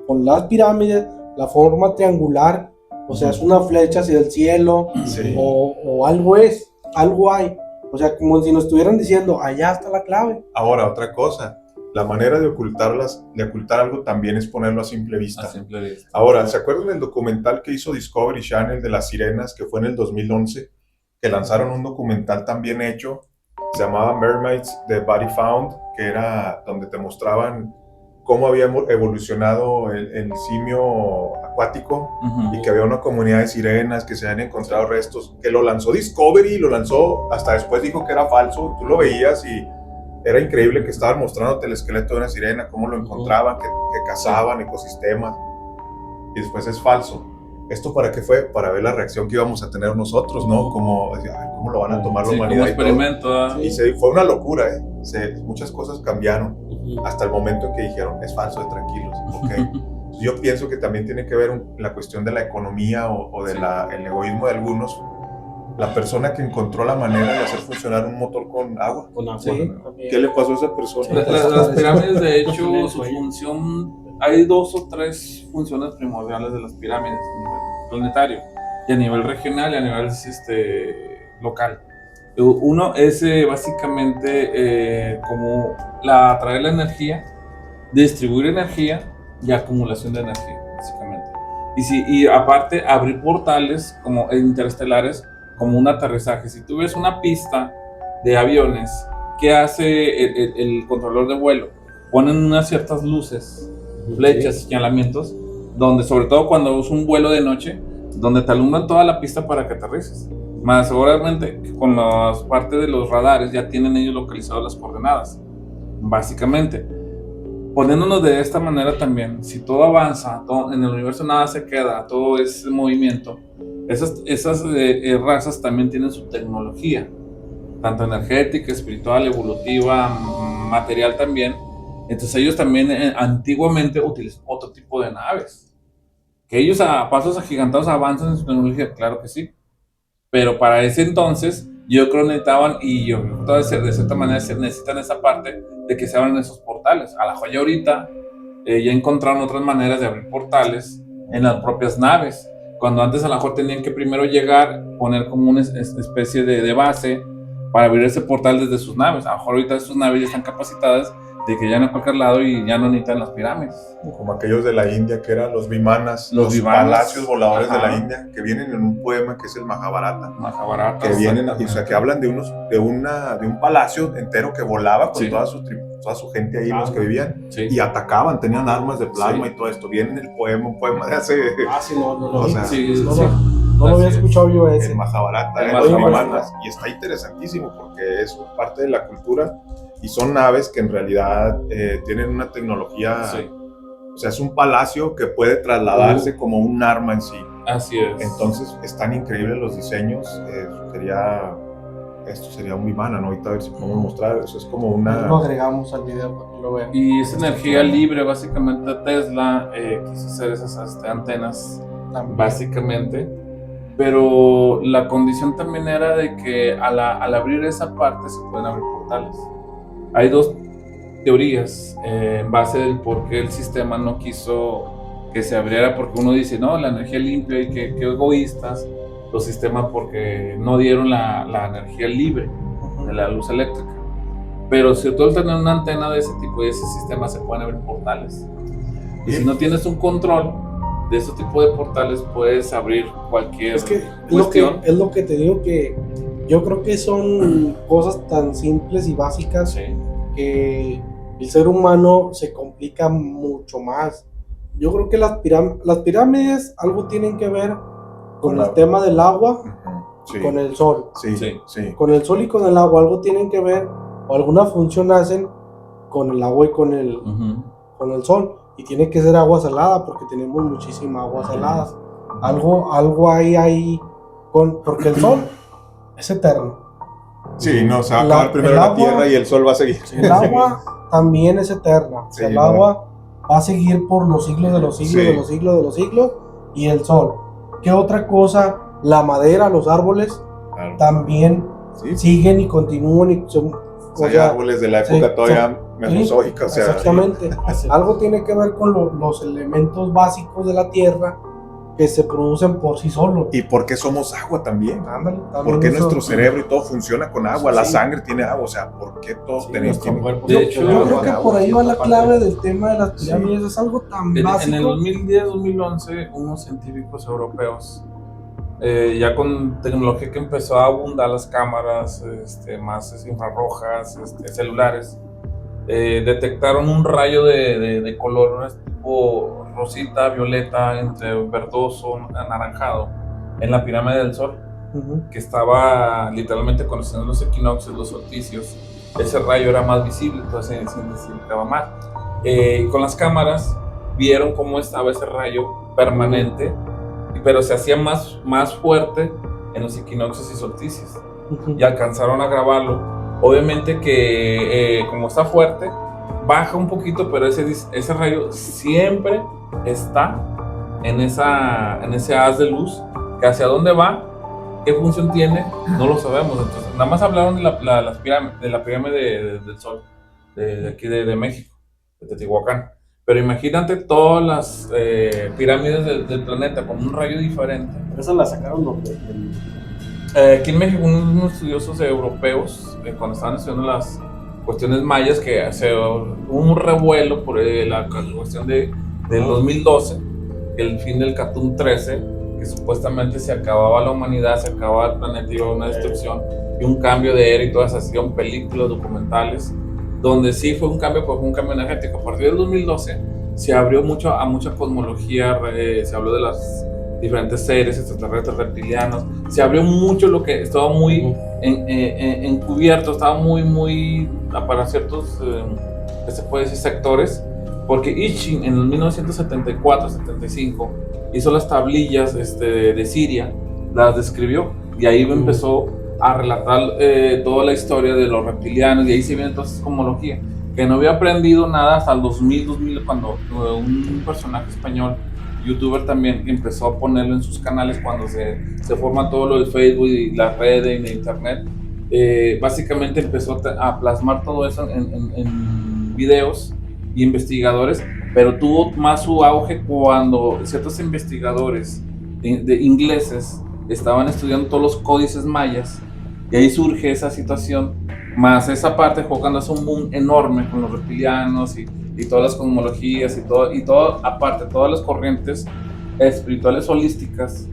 con las pirámides, la forma triangular, o sea, es una flecha hacia el cielo, Sí. o algo hay, o sea, como si nos estuvieran diciendo, allá está la clave. Ahora, otra cosa. La manera de ocultar algo también es ponerlo a simple vista. A simple vista. Ahora, ¿se acuerdan del documental que hizo Discovery Channel de las sirenas, que fue en el 2011? Que lanzaron un documental también hecho, se llamaba Mermaids: The Body Found, que era donde te mostraban cómo había evolucionado el simio acuático y que había una comunidad de sirenas, que se habían encontrado restos, que lo lanzó Discovery, lo lanzó, hasta después dijo que era falso, tú lo veías y era increíble que estaban mostrándote el esqueleto de una sirena, cómo lo encontraban, que cazaban ecosistemas, y después es falso. ¿Esto para qué fue? Para ver la reacción que íbamos a tener nosotros, ¿no? Como, ay, ¿cómo lo van a tomar la Sí, como humanidad? Y todo. experimento. Y fue una locura, ¿eh? Muchas cosas cambiaron hasta el momento en que dijeron, es falso, tranquilos, ¿ok? Yo pienso que también tiene que ver la cuestión de la economía o del el egoísmo de algunos. La persona que encontró la manera de hacer funcionar un motor con agua. Con agua. Sí, ¿Qué le pasó a esa persona? Las pirámides, de hecho, su función, hay 2 o 3 funciones primordiales de las pirámides a nivel planetario y a nivel regional y a nivel local. Uno es básicamente como atraer la energía, distribuir energía y acumulación de energía, básicamente. Y aparte abrir portales como interestelares, como un aterrizaje. Si tú ves una pista de aviones, ¿qué hace el controlador de vuelo? Ponen unas ciertas luces, flechas, señalamientos, donde sobre todo cuando es un vuelo de noche, donde te alumbran toda la pista para que aterrices. Más seguramente con las partes de los radares ya tienen ellos localizadas las coordenadas. Básicamente, poniéndonos de esta manera también, si todo avanza, en el universo nada se queda, todo es movimiento, esas razas también tienen su tecnología, tanto energética, espiritual, evolutiva, material también. Entonces ellos también antiguamente utilizan otro tipo de naves. Que ellos a pasos agigantados avanzan en su tecnología, claro que sí. Pero para ese entonces, yo creo que necesitaban, y yo creo que de cierta manera se necesitan esa parte de que se abran esos portales. A la joya ahorita ya encontraron otras maneras de abrir portales en las propias naves. Cuando antes a lo mejor tenían que primero llegar, poner como una especie de base para abrir ese portal desde sus naves. A lo mejor ahorita sus naves ya están capacitadas de que ya no a cualquier lado y ya no necesitan las pirámides. Como aquellos de la India que eran los vimanas, los vimanas, palacios voladores ajá, de la India, que vienen en un poema que es el Mahabharata. Mahabharata, que vienen, o sea, que hablan de un palacio entero que volaba con sí, toda su gente ahí, los que vivían, sí, y atacaban, tenían armas de plasma, sí, y todo esto. Viene en el poema, un poema de hace... Sí, no, o sea, sí, no, sí. no lo había escuchado yo ese. el Mahabharata, El los Mahabharata. vimanas, y está interesantísimo porque es parte de la cultura y son naves que en realidad tienen una tecnología, Sí. o sea, es un palacio que puede trasladarse como un arma en sí. Así es. Entonces están increíbles los diseños. Esto sería un vimana, ¿no? Ahorita a ver si podemos mostrar. Eso es como una... Lo agregamos al video para que lo vean. Y esa energía libre, básicamente Tesla quiso hacer esas antenas, También. básicamente. Pero la condición también era de que al abrir esa parte se pueden abrir portales. Hay dos teorías en base del por qué el sistema no quiso que se abriera, porque uno dice, no, la energía limpia y que egoístas los sistemas porque no dieron la energía libre de la luz eléctrica. Pero si tú al tener una antena de ese tipo y ese sistema se pueden abrir portales. Y si no tienes un control de ese tipo de portales, puedes abrir cualquier cuestión. Es lo que te digo, que yo creo que son cosas tan simples y básicas, Sí. que el ser humano se complica mucho más. Yo creo que las pirámides algo tienen que ver con el tema del agua, Sí. con el sol. Sí, Sí. sí. Con el sol y con el agua algo tienen que ver, o alguna función hacen con el agua y con el sol. Y tiene que ser agua salada, porque tenemos muchísima agua salada. Algo hay ahí, porque el sol es eterno. Sí, no, se va a acabar primero el la agua- tierra y el sol va a seguir. El agua también es eterna. O sea, Sí, el agua va a seguir por los siglos de los siglos, Sí. de los siglos, de los siglos. Y el sol. ¿Qué otra cosa? La madera, los árboles Claro. también Sí. siguen y continúan. Y son, Hay árboles de la época sí, todavía mesozoica, o sea. exactamente. Algo tiene que ver con los elementos básicos de la tierra que se producen por sí solos. ¿Y por qué somos agua también? Ándale, también ¿Por qué eso. nuestro cerebro y todo funciona con agua? La Sí. sangre tiene agua, o sea, ¿por qué todos tenemos nuestro cuerpo. De hecho, Yo creo que por ahí va la Aparte. clave del tema de las pirámides. Es algo tan En básico. el 2010-2011, unos científicos europeos, ya con tecnología que empezó a abundar las cámaras más infrarrojas, celulares, detectaron un rayo de color tipo rosita, violeta, entre verdoso, anaranjado, en la pirámide del Sol, Ujú. que estaba literalmente conociendo los equinoccios, los solsticios. Ese rayo era más visible, entonces se identificaba más. Con las cámaras vieron cómo estaba ese rayo permanente, pero se hacía más fuerte en los equinoccios y solsticios. Ujú. Y alcanzaron a grabarlo. Obviamente que como está fuerte, baja un poquito, pero ese rayo siempre está en ese haz de luz, que hacia dónde va, qué función tiene, no lo sabemos. Entonces, nada más hablaron de la pirámide del Sol, de aquí de México, de Teotihuacán. Pero imagínate todas las pirámides del planeta con un rayo diferente. Esa la sacaron Aquí en México, unos estudiosos europeos, cuando estaban estudiando las cuestiones mayas, que hubo un revuelo por la cuestión del 2012, el fin del Catún 13, que supuestamente se acababa la humanidad, se acababa el planeta, iba a una destrucción y un cambio de era y todas esas, hacían películas, documentales, donde sí fue un cambio, pues fue un cambio energético. A partir del 2012 se abrió mucho a mucha cosmología, se habló de las diferentes seres extraterrestres, reptilianos, se abrió mucho lo que estaba muy encubierto, estaba muy para ciertos, ¿qué se puede decir? Sectores, porque I Ching en 1974-75 hizo las tablillas de Siria, las describió y ahí empezó a relatar toda la historia de los reptilianos y ahí se viene entonces cosmología, que no había aprendido nada hasta el 2000 cuando un personaje español, youtuber también, empezó a ponerlo en sus canales cuando se forma todo lo del Facebook y las redes y de internet. Básicamente empezó a plasmar todo eso en videos y investigadores, pero tuvo más su auge cuando ciertos investigadores de ingleses estaban estudiando todos los códices mayas y ahí surge esa situación, más esa parte fue cuando hace un boom enorme con los reptilianos y todas las cosmologías y todo, aparte todas las corrientes espirituales holísticas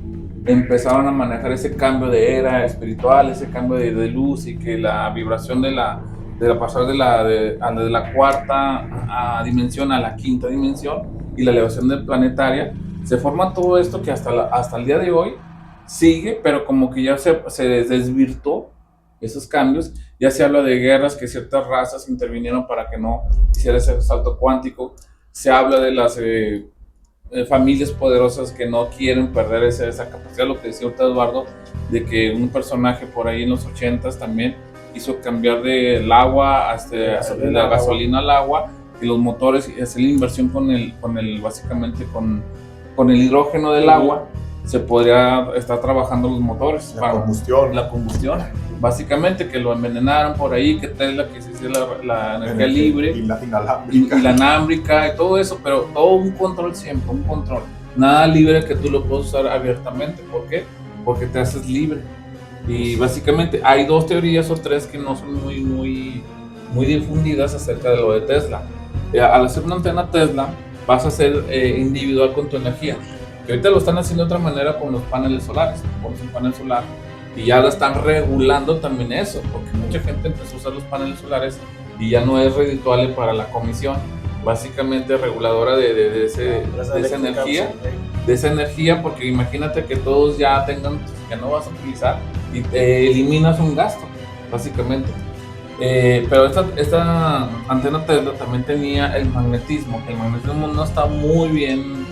empezaron a manejar ese cambio de era espiritual, ese cambio de luz y que la vibración de pasar de la cuarta dimensión a la quinta dimensión y la elevación planetaria, se forma todo esto que hasta el día de hoy sigue, pero como que ya se desvirtuó esos cambios. Ya se habla de guerras, que ciertas razas intervinieron para que no hiciera ese salto cuántico. Se habla de las familias poderosas que no quieren perder esa capacidad, lo que decía ahorita Eduardo, de que un personaje por ahí en los 80s también hizo cambiar del agua de la gasolina al agua y los motores, y hacer la inversión básicamente con el hidrógeno del agua, se podría estar trabajando los motores la combustión. Básicamente que lo envenenaron por ahí, que Tesla que se hiciera la energía libre y la inalámbrica y todo eso, pero todo un control siempre, un control. Nada libre que tú lo puedas usar abiertamente. ¿Por qué? Porque te haces libre. Y básicamente hay dos teorías o tres que no son muy difundidas acerca de lo de Tesla. Al hacer una antena Tesla vas a ser individual con tu energía. Que ahorita lo están haciendo de otra manera con los paneles solares. Pones un panel solar y ya la están regulando también eso, porque mucha gente empezó a usar los paneles solares y ya no es redituable para la comisión, básicamente reguladora de esa energía, porque imagínate que todos ya no vas a utilizar y te eliminas un gasto, básicamente. Pero esta antena Tesla también tenía el magnetismo, que el magnetismo no está muy bien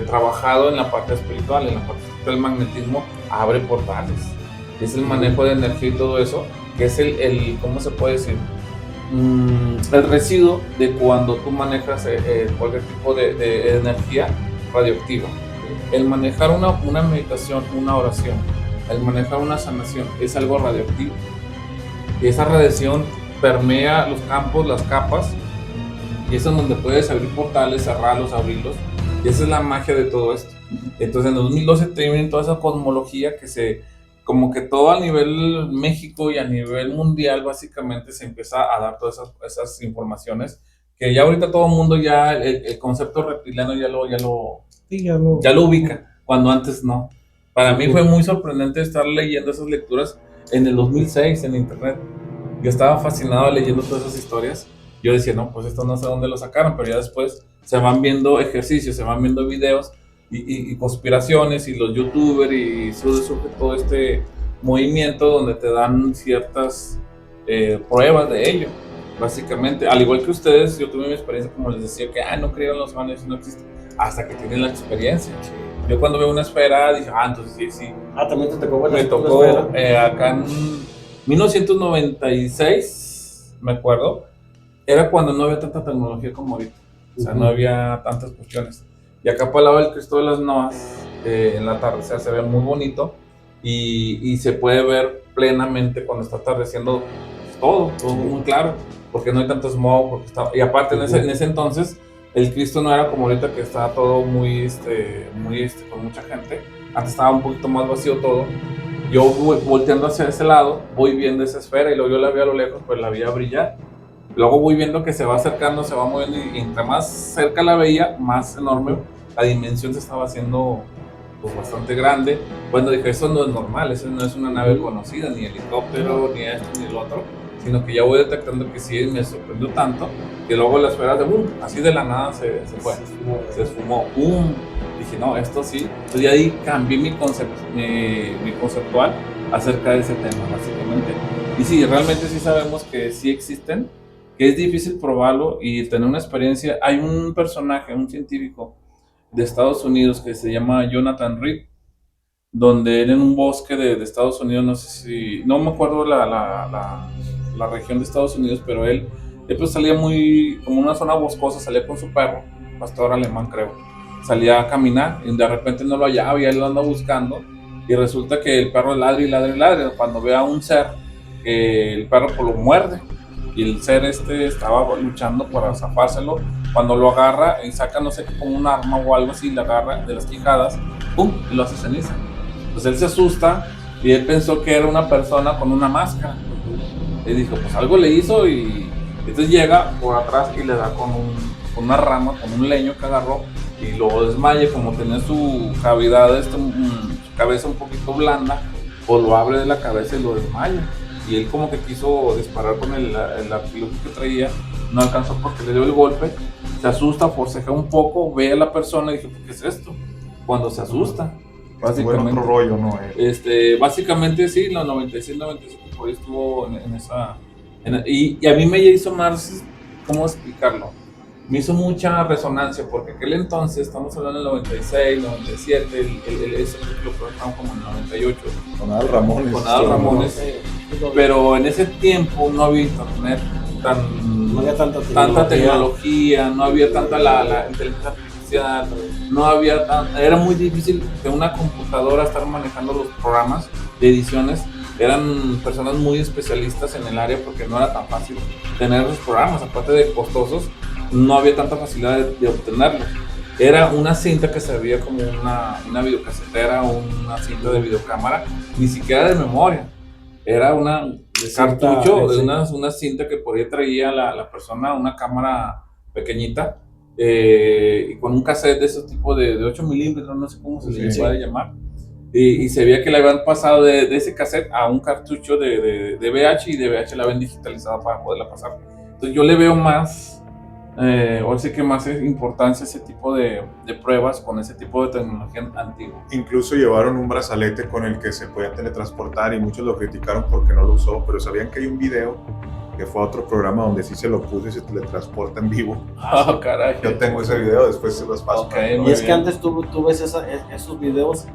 trabajado en la parte espiritual. En la parte espiritual el magnetismo abre portales, es el manejo de energía y todo eso, que es ¿cómo se puede decir? El residuo de cuando tú manejas cualquier tipo de energía radioactiva. El manejar una meditación, una oración, el manejar una sanación es algo radioactivo, y esa radiación permea los campos, las capas, y es en donde puedes abrir portales, cerrarlos, abrirlos, y esa es la magia de todo esto. Entonces en 2012 tienen toda esa cosmología que como que todo a nivel México y a nivel mundial básicamente se empieza a dar todas esas informaciones, que ya ahorita todo el mundo ya el concepto reptiliano ya lo ubica, cuando antes no. Para mí fue muy sorprendente estar leyendo esas lecturas en el 2006 en internet. Yo estaba fascinado leyendo todas esas historias. Yo decía, no, pues esto no sé dónde lo sacaron, pero ya después se van viendo ejercicios, se van viendo videos y conspiraciones, y los youtubers, y surge todo este movimiento donde te dan ciertas pruebas de ello, básicamente. Al igual que ustedes, yo tuve mi experiencia, como les decía, que no creo en los ovnis, no existen, hasta que tienen la experiencia. Yo cuando veo una esfera dije, entonces sí. También te tocó ver me tocó acá en 1996, me acuerdo, era cuando no había tanta tecnología como ahorita. O sea, no había tantas cuestiones. Y acá para el lado del Cristo de las Novas, en la tarde, se ve muy bonito y se puede ver plenamente cuando está atardeciendo todo muy claro, porque no hay tanto smog, y aparte en ese entonces el Cristo no era como ahorita, que está todo muy con mucha gente. Antes estaba un poquito más vacío todo, yo voy volteando hacia ese lado, voy viendo esa esfera y luego yo la veo a lo lejos, pues la veía brillar. Luego voy viendo que se va acercando, se va moviendo y entre más cerca la veía, más enorme, la dimensión se estaba haciendo pues bastante grande. Cuando dije, eso no es normal, eso no es una nave conocida, ni helicóptero, ni esto, ni el otro, sino que ya voy detectando que sí me sorprendió tanto, que luego la esfera de boom, así de la nada se fue, se esfumó, boom. Dije, no, esto sí. Entonces ya ahí cambié mi conceptual acerca de ese tema, básicamente. Y sí, realmente sí sabemos que sí existen, que es difícil probarlo y tener una experiencia. Hay un personaje, un científico de Estados Unidos que se llama Jonathan Reed, donde él en un bosque de Estados Unidos, no sé si, no me acuerdo la región de Estados Unidos, pero él pues salía muy, como una zona boscosa, salía con su perro, pastor alemán creo, salía a caminar y de repente no lo hallaba y él lo anda buscando y resulta que el perro ladra y ladra y ladra. Cuando ve a un ser, el perro pues lo muerde y el ser estaba luchando para zafárselo. Cuando lo agarra y saca no sé como un arma o algo así, le agarra de las quijadas, ¡pum!, y lo hace ceniza. Pues él se asusta y él pensó que era una persona con una máscara. Y dijo, pues algo le hizo, y entonces llega por atrás y le da con una rama, con un leño que agarró y lo desmaya. Como tenía su cavidad, su cabeza un poquito blanda, pues lo abre de la cabeza y lo desmaya. Y él como que quiso disparar con el artilugio que traía, no alcanzó porque le dio el golpe, se asusta, forcejea un poco, ve a la persona y dice, ¿qué es esto? Cuando se asusta, básicamente. Bueno, otro rollo, ¿no? Básicamente sí, los 96, 97, por ahí estuvo en esa... y a mí me hizo más, ¿cómo explicarlo? Me hizo mucha resonancia, porque aquel entonces, estamos hablando del 96, 97, ese lo proyectaron como en el 98. Con Adal Ramones. Con Adal Ramones. Pero en ese tiempo no había internet, no había tanta tecnología, no había tanta la inteligencia artificial, no había era muy difícil de una computadora estar manejando los programas de ediciones. Eran personas muy especialistas en el área porque no era tan fácil tener esos programas, aparte de costosos, no había tanta facilidad de obtenerlos. Era una cinta que servía como una videocasetera o una cinta de videocámara, ni siquiera de memoria. Era una de cartucho, de una cinta que por ahí traía la persona, una cámara pequeñita, y con un cassette de ese tipo de 8 milímetros, no sé cómo se le puede llamar. Y se veía que le habían pasado de ese cassette a un cartucho de VH, y de VH la habían digitalizado para poderla pasar. Entonces yo le veo más, ahora sí que más importancia a ese tipo de pruebas con ese tipo de tecnología antigua. Incluso llevaron un brazalete con el que se podía teletransportar y muchos lo criticaron porque no lo usó, pero sabían que hay un video que fue a otro programa donde sí se lo puso y se teletransporta en vivo. Ah, caray. Yo tengo ese video, después se los paso. Okay, y es que antes tú ves esos videos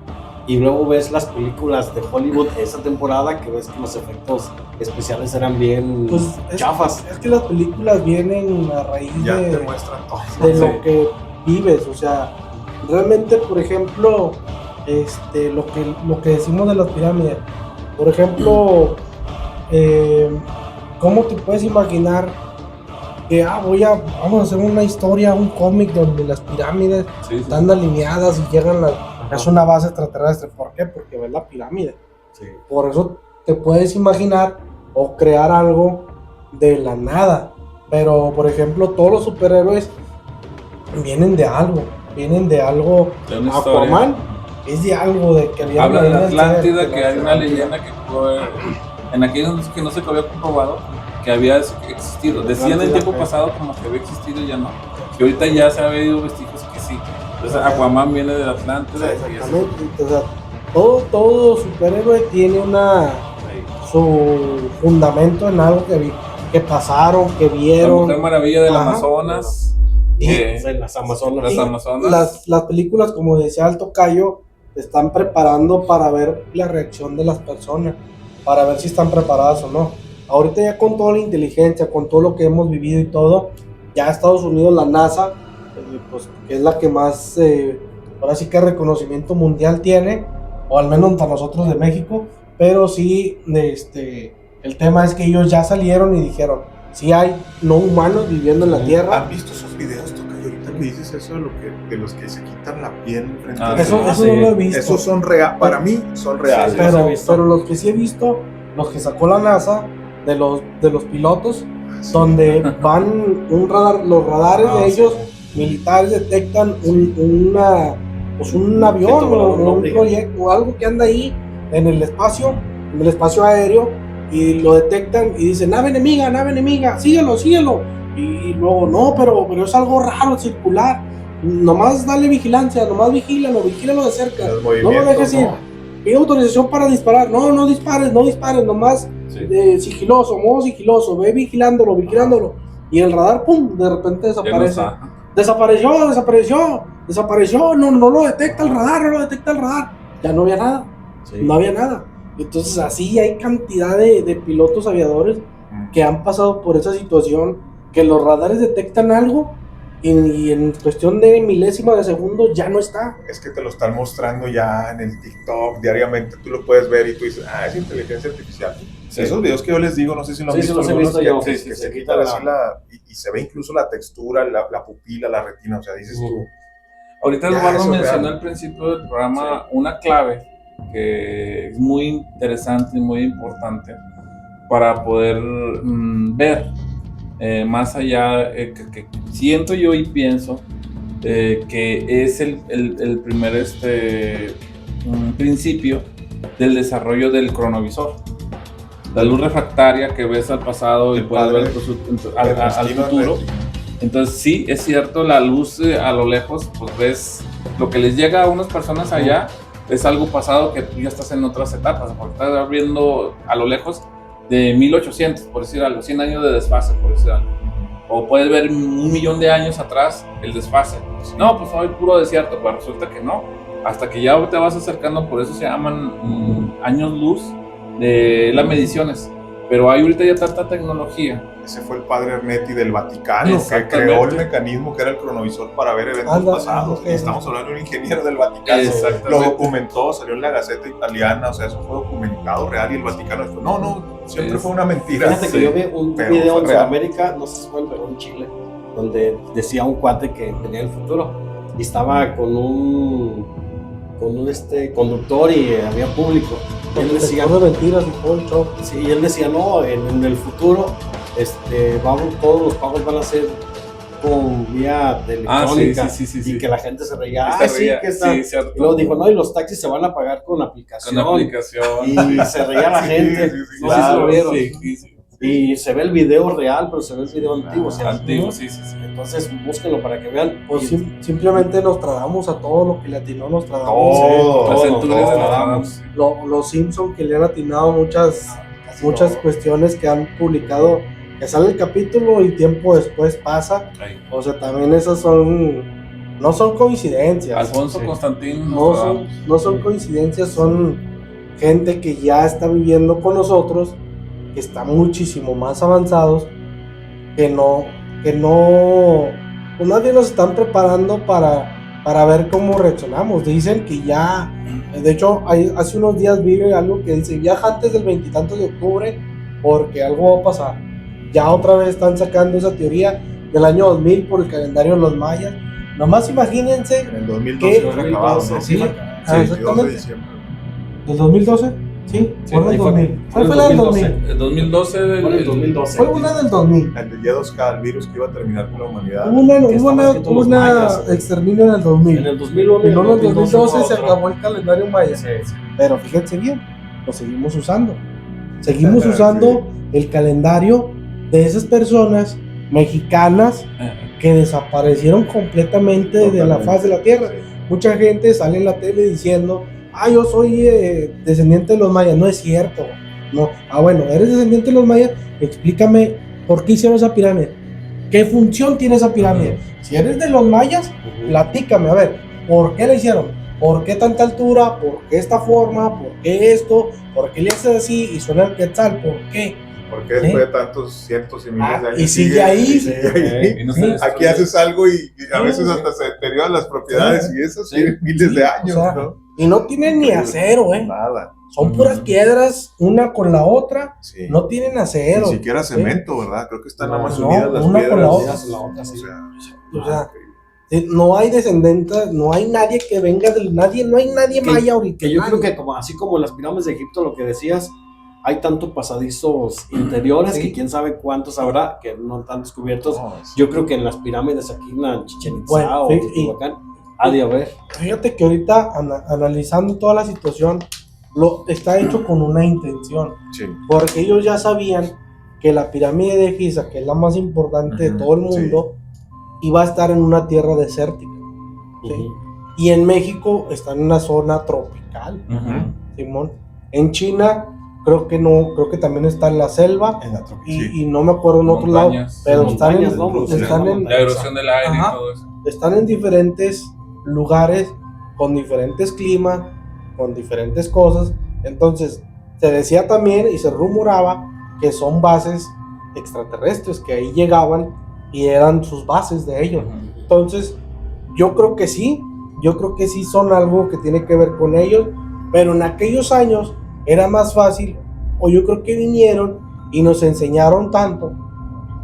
y luego ves las películas de Hollywood esa temporada, que ves que los efectos especiales eran bien chafas. Es que las películas vienen a raíz Ya de, te muestran todo. de lo que vives. O sea, realmente, por ejemplo, lo que decimos de las pirámides, por ejemplo, ¿cómo te puedes imaginar que vamos a hacer una historia, un cómic donde las pirámides están alineadas y llegan es una base extraterrestre? ¿Por qué? Porque ves la pirámide. Sí. Por eso te puedes imaginar o crear algo de la nada. Pero, por ejemplo, todos los superhéroes vienen de algo. De una Aquaman es de algo, de que había habla de la Atlántida, de que hay una leyenda que en aquellos que no se había comprobado que había existido. Decían en el tiempo pasado como que había existido y ya no. Que ahorita ya se había ido vestigios que sí. Entonces Aquaman viene de la Atlántida. Exactamente. O sea, todo superhéroe tiene su fundamento en algo que pasaron, que La vieron. Mujer Maravilla del Amazonas. Las Amazonas. Las películas, como decía el tocayo, te están preparando para ver la reacción de las personas, para ver si están preparadas o no. Ahorita ya con toda la inteligencia, con todo lo que hemos vivido y todo, ya Estados Unidos, la NASA, pues que es la que más, ahora sí que reconocimiento mundial tiene, o al menos para nosotros de México, pero sí, el tema es que ellos ya salieron y dijeron, sí hay no humanos viviendo en la Tierra. ¿Han visto esos videos, tocayo, ahorita en que dices eso de los que se quitan la piel frente Ah, a Eso los- no lo he visto. Esos son reales, para mí son reales. Sí, los he visto. Pero los que sí he visto, los que sacó la NASA de los pilotos, donde van los radares de ellos militares detectan un avión Objeto volador, o un no, proyecto o algo que anda ahí en el espacio aéreo, y lo detectan y dicen nave enemiga, síguelo. Y luego, no, pero es algo raro, circular. Nomás dale vigilancia, nomás vigílalo de cerca. Los No lo movimientos, dejes ir. Pide autorización para disparar. No dispares, nomás sigiloso, modo sigiloso. Ve vigilándolo. Y el radar, pum, de repente Ya no desaparece. está. Desapareció. No lo detecta el radar. Ya no había nada. Sí. No había nada. Entonces, así hay cantidad de pilotos aviadores que han pasado por esa situación, que los radares detectan algo y en cuestión de milésima de segundo ya no está. Es que te lo están mostrando ya en el TikTok diariamente, tú lo puedes ver y tú dices, es inteligencia artificial. Sí. Esos videos que yo les digo, no sé si lo han Sí, visto, sí, los he algunos visto yo. que Sí, se se quitan quita así y se ve incluso la textura, la pupila, la retina, o sea, dices tú. Ahorita Ya, Eduardo eso es mencionó real. al principio del programa una clave que es muy interesante y muy importante para poder ver más allá, que siento yo y pienso que es el primer principio del desarrollo del cronovisor. La luz refractaria que ves al pasado y El puedes padre ver al futuro. Entonces sí, es cierto, la luz a lo lejos, pues ves lo que les llega a unas personas allá, es algo pasado que tú ya estás en otras etapas, porque estás viendo a lo lejos de 1800, por decir algo, 100 años de desfase, por decir algo. O puedes ver 1.000.000 de años atrás el desfase. No, pues hoy puro desierto, pues resulta que no. Hasta que ya te vas acercando, por eso se llaman años luz de las mediciones. Pero hay ahorita ya tanta tecnología. Ese fue el padre Ernetti del Vaticano, que Exactamente. creó el mecanismo que era el cronovisor para ver eventos pasados. Y estamos hablando de un ingeniero del Vaticano. Exactamente. Lo documentó, salió en la Gaceta Italiana, o sea, eso fue documentado real y el Vaticano dijo, no, siempre fue una mentira. Fíjate que yo vi un pero video fue en real. Sudamérica, no sé si fue en Perú, en Chile, donde decía un cuate que tenía el futuro y estaba con un conductor y había público. Y él decía, de mentiras y todo el show. sí, y él decía, no, en el futuro todos los pagos van a ser con vía electrónica. sí. Y que la gente se reía, Se sí, reía, que está. sí, cierto. Y luego dijo, no, y los taxis se van a pagar con aplicación. Con aplicación. Y se reía la gente. Sí, No sé si lo vieron. Sí. Y se ve el video real, pero se ve el video antiguo. O sea, Antiguo, sí. entonces búsquenlo para que vean. Pues Y- simplemente nos tragamos a todo lo que le atinó Nostradamus. Todo, Las todo, centurias todo. de Nostradamus. Los Simpson, que le han atinado muchas cuestiones que han publicado, que sale el capítulo y tiempo después pasa. Ahí. O sea, también esas no son coincidencias. Alfonso Sí. Constantín No son coincidencias, son gente que ya está viviendo con nosotros, que está muchísimo más avanzados, que no, pues nadie nos están preparando para ver cómo reaccionamos. Dicen que ya, de hecho, hace unos días vi algo que dice, viaja antes del 20 y tantos de octubre, porque algo va a pasar. Ya otra vez están sacando esa teoría del año 2000 por el calendario de los mayas. Nomás imagínense, En el 2012 ¿qué? fue acabado, ¿no? Sí, 22 de exactamente. diciembre. ¿Del 2012? Sí, fue en el 2000. ¿Cuál fue la del 2000? El 2012 Fue en el 2012. Fue una del 2000. El de Y2K, el virus que iba a terminar con la humanidad. Hubo una exterminio en el 2000. En el 2001 Y luego en el 2012 se otro. acabó el calendario maya. Sí. Pero fíjense bien, lo seguimos usando. Seguimos usando el calendario de esas personas mexicanas que desaparecieron completamente de la faz de la tierra. Mucha gente sale en la tele diciendo, yo soy descendiente de los mayas. No es cierto. No. Bueno, eres descendiente de los mayas, explícame por qué hicieron esa pirámide. ¿Qué función tiene esa pirámide? Si eres de los mayas, platícame, a ver, ¿por qué la hicieron? ¿Por qué tanta altura? ¿Por qué esta forma? ¿Por qué esto? ¿Por qué le haces así y suena el quetzal? ¿Por qué? Porque después de tantos cientos y miles de años. y sigue ahí. sigue ahí. Y no se Sí. destruye. Aquí haces algo y a veces Sí. hasta se deterioran las propiedades Sí. y eso Sí. tiene miles de años, O sea, ¿no? Y no tienen ni acero, Nada. Son puras piedras, una con la otra. Sí. No tienen acero. Ni siquiera cemento, ¿verdad? Creo que están nada más No, unidas las una piedras. con la otra. La otra, sí. O sea, increíble. No hay descendientes, no hay nadie que venga del nadie, no hay nadie maya ahorita. Que yo nadie. creo que así como en las pirámides de Egipto, lo que decías, hay tanto pasadizos interiores Sí. que quién sabe cuántos habrá que no están descubiertos. No, sí. Yo creo que en las pirámides aquí en Chichén Itzá Bueno, o sí, Teotihuacán ha de haber. Fíjate que ahorita analizando toda la situación, está hecho con una intención, Sí. porque ellos ya sabían que la pirámide de Giza, que es la más importante de Ujú, todo el mundo, iba a estar en una tierra desértica. ¿Sí? Ujú. Y en México está en una zona tropical, Simón. En China creo que también está en la selva En la tropa. y no me acuerdo en otro lado, Montañas. pero Sí, están montañas, ¿no? La erosión del aire Ajá. y todo eso. están en diferentes lugares con diferentes climas, con diferentes cosas. Entonces se decía también y se rumoraba que son bases extraterrestres que ahí llegaban y eran sus bases de ellos. Entonces yo creo que sí son algo que tiene que ver con ellos, pero en aquellos años era más fácil, o yo creo que vinieron y nos enseñaron tanto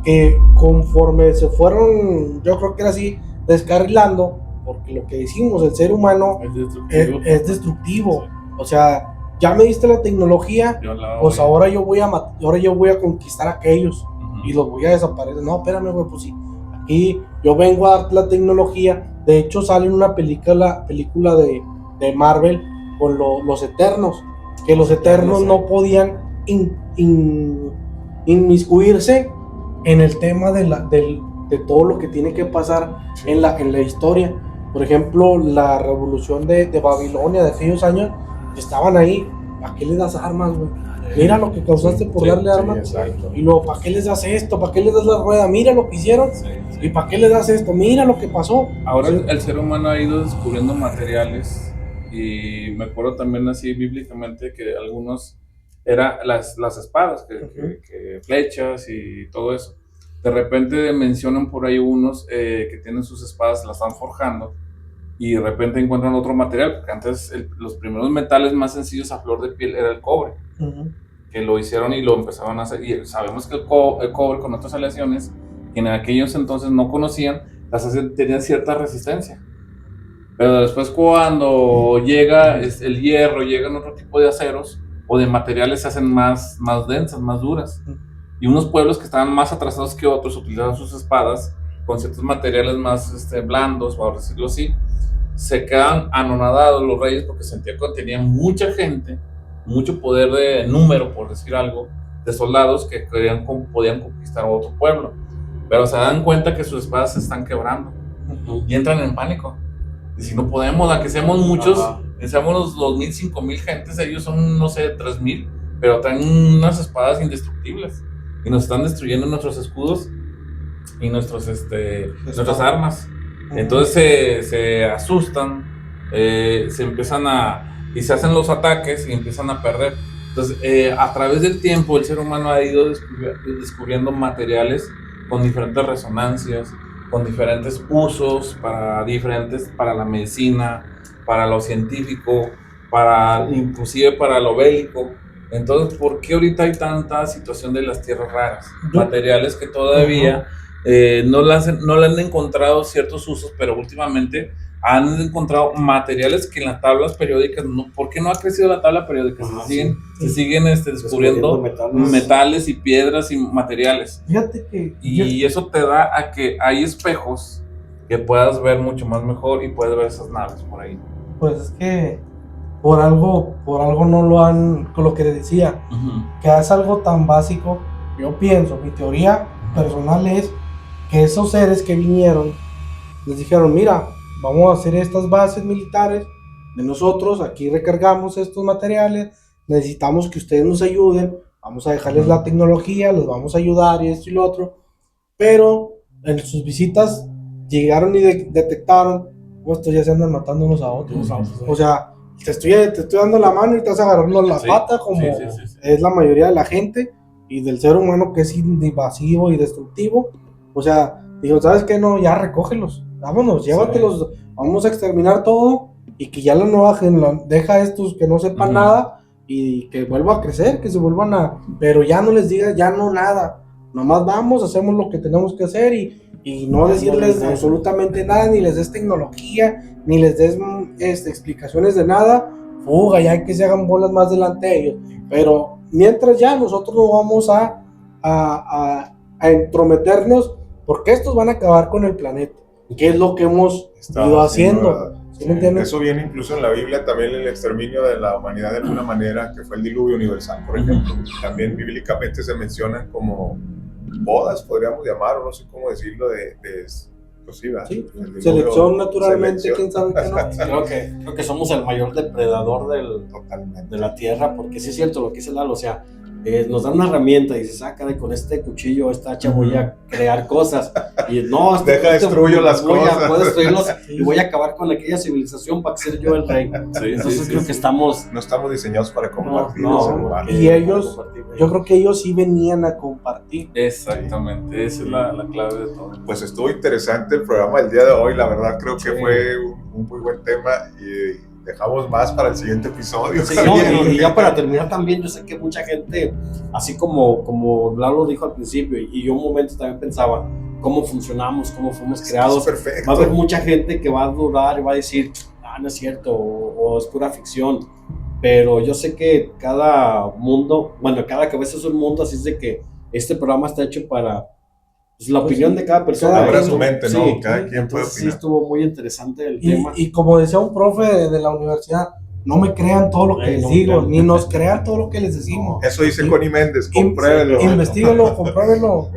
que conforme se fueron, yo creo que era así, descarrilando, porque lo que decimos, el ser humano Es destructivo. es destructivo. O sea, ya me diste la tecnología, Yo la pues odio. ahora yo voy a conquistar a aquellos Ujú. y los voy a desaparecer. No, espérame, güey, pues sí. Aquí yo vengo a darte la tecnología. De hecho, sale en una película de Marvel con los Eternos, que los Eternos no podían inmiscuirse en el tema de todo lo que tiene que pasar en la historia. Por ejemplo, la revolución de Babilonia de aquellos años, estaban ahí. ¿Para qué les das armas, güey? Mira lo que causaste por Sí, darle Sí, armas. exacto. Y luego, ¿para qué les das esto? ¿Para qué les das la rueda? Mira lo que hicieron. ¿Y para qué le das esto? Mira lo que pasó. Ahora Sí. el ser humano ha ido descubriendo materiales y me acuerdo también así bíblicamente que algunos eran las espadas, que flechas y todo eso. De repente mencionan por ahí unos que tienen sus espadas, las están forjando y de repente encuentran otro material, porque antes los primeros metales más sencillos a flor de piel era el cobre, que lo hicieron y lo empezaban a hacer. Y sabemos que el cobre con otras aleaciones que en aquellos entonces no conocían, tenían cierta resistencia. Pero después cuando llega el hierro, llegan otro tipo de aceros o de materiales se hacen más densas, más duras. Y unos pueblos que estaban más atrasados que otros utilizaban sus espadas con ciertos materiales más blandos, por decirlo así. Se quedan anonadados los reyes porque sentían que tenían mucha gente, mucho poder de número, por decir algo, de soldados que podían conquistar otro pueblo. Pero se dan cuenta que sus espadas se están quebrando y entran en pánico. Y si no podemos, aunque seamos muchos, seamos los 2,000, 5,000 gentes, ellos son, no sé, 3,000, pero traen unas espadas indestructibles y nos están destruyendo nuestros escudos y nuestras armas. Entonces se asustan, se empiezan y se hacen los ataques y empiezan a perder. Entonces, a través del tiempo, el ser humano ha ido descubriendo materiales con diferentes resonancias, con diferentes usos para la medicina, para lo científico, inclusive para lo bélico. Entonces, ¿por qué ahorita hay tanta situación de las tierras raras? Materiales que todavía no le han encontrado ciertos usos, pero últimamente han encontrado materiales que en las tablas periódicas, ¿por qué no ha crecido la tabla periódica? Se siguen descubriendo metales y piedras y materiales. Fíjate que Y eso te da a que hay espejos que puedas ver mucho más mejor y puedes ver esas naves por ahí. pues es que por algo no lo han, con lo que decía, que es algo tan básico. Yo pienso, mi teoría personal es que esos seres que vinieron les dijeron, mira, vamos a hacer estas bases militares de nosotros, aquí recargamos estos materiales, necesitamos que ustedes nos ayuden, vamos a dejarles la tecnología, les vamos a ayudar y esto y lo otro, pero en sus visitas llegaron y detectaron, estos ya se andan matando unos a otros. O sea, te estoy dando la mano y te vas agarrando la pata como es la mayoría de la gente y del ser humano que es invasivo y destructivo. O sea, digo, ¿sabes qué? No, ya recógelos, vámonos, llévatelos, vamos a exterminar todo y que ya la nueva generación deja a estos que no sepan nada y que vuelva a crecer, que se vuelvan pero ya no les digas, ya no nada. nomás vamos, hacemos lo que tenemos que hacer y no decirles absolutamente nada, ni les des tecnología, ni les des explicaciones de nada, fuga, ya que se hagan bolas más delante de ellos. Pero mientras ya nosotros no vamos a entrometernos, porque estos van a acabar con el planeta, que es lo que hemos ido haciendo. ¿Sí me entiendes? Eso viene incluso en la Biblia, también el exterminio de la humanidad de alguna manera, que fue el diluvio universal, por ejemplo. También bíblicamente se mencionan como bodas, podríamos llamar, o no sé cómo decirlo, pues sí, ¿verdad? Sí, selección naturalmente, quién sabe qué no. Creo que somos el mayor depredador de la tierra, porque sí es cierto lo que dice Lalo, o sea, nos dan una herramienta y dices, caray, con este cuchillo, esta hacha voy a crear cosas, y no, destruyo las cosas, voy a destruirlos y voy a acabar con aquella civilización para ser yo el rey. Entonces creo que no estamos diseñados para compartir. Y ellos, yo creo que ellos sí venían a compartir. Exactamente, esa es la clave de todo. Pues estuvo interesante el programa del día de hoy, la verdad creo que fue un muy buen tema y dejamos más para el siguiente episodio. Sí, y ya para terminar también, yo sé que mucha gente, así como Lalo dijo al principio, y yo un momento también pensaba, cómo funcionamos, cómo fuimos creados. Perfecto. Va a haber mucha gente que va a dudar y va a decir, no es cierto, o es pura ficción. Pero yo sé que cada cabeza es un mundo, así es de que este programa está hecho para la opinión de cada persona. Abra su mente, ¿no? Sí, cada quien puede opinar. Sí, estuvo muy interesante el tema. Y como decía un profe de la universidad, no me crean todo lo que les digo, ni nos crean todo lo que les decimos. Eso dice Connie Méndez, compruébelo. Investíguelo, compruébelo.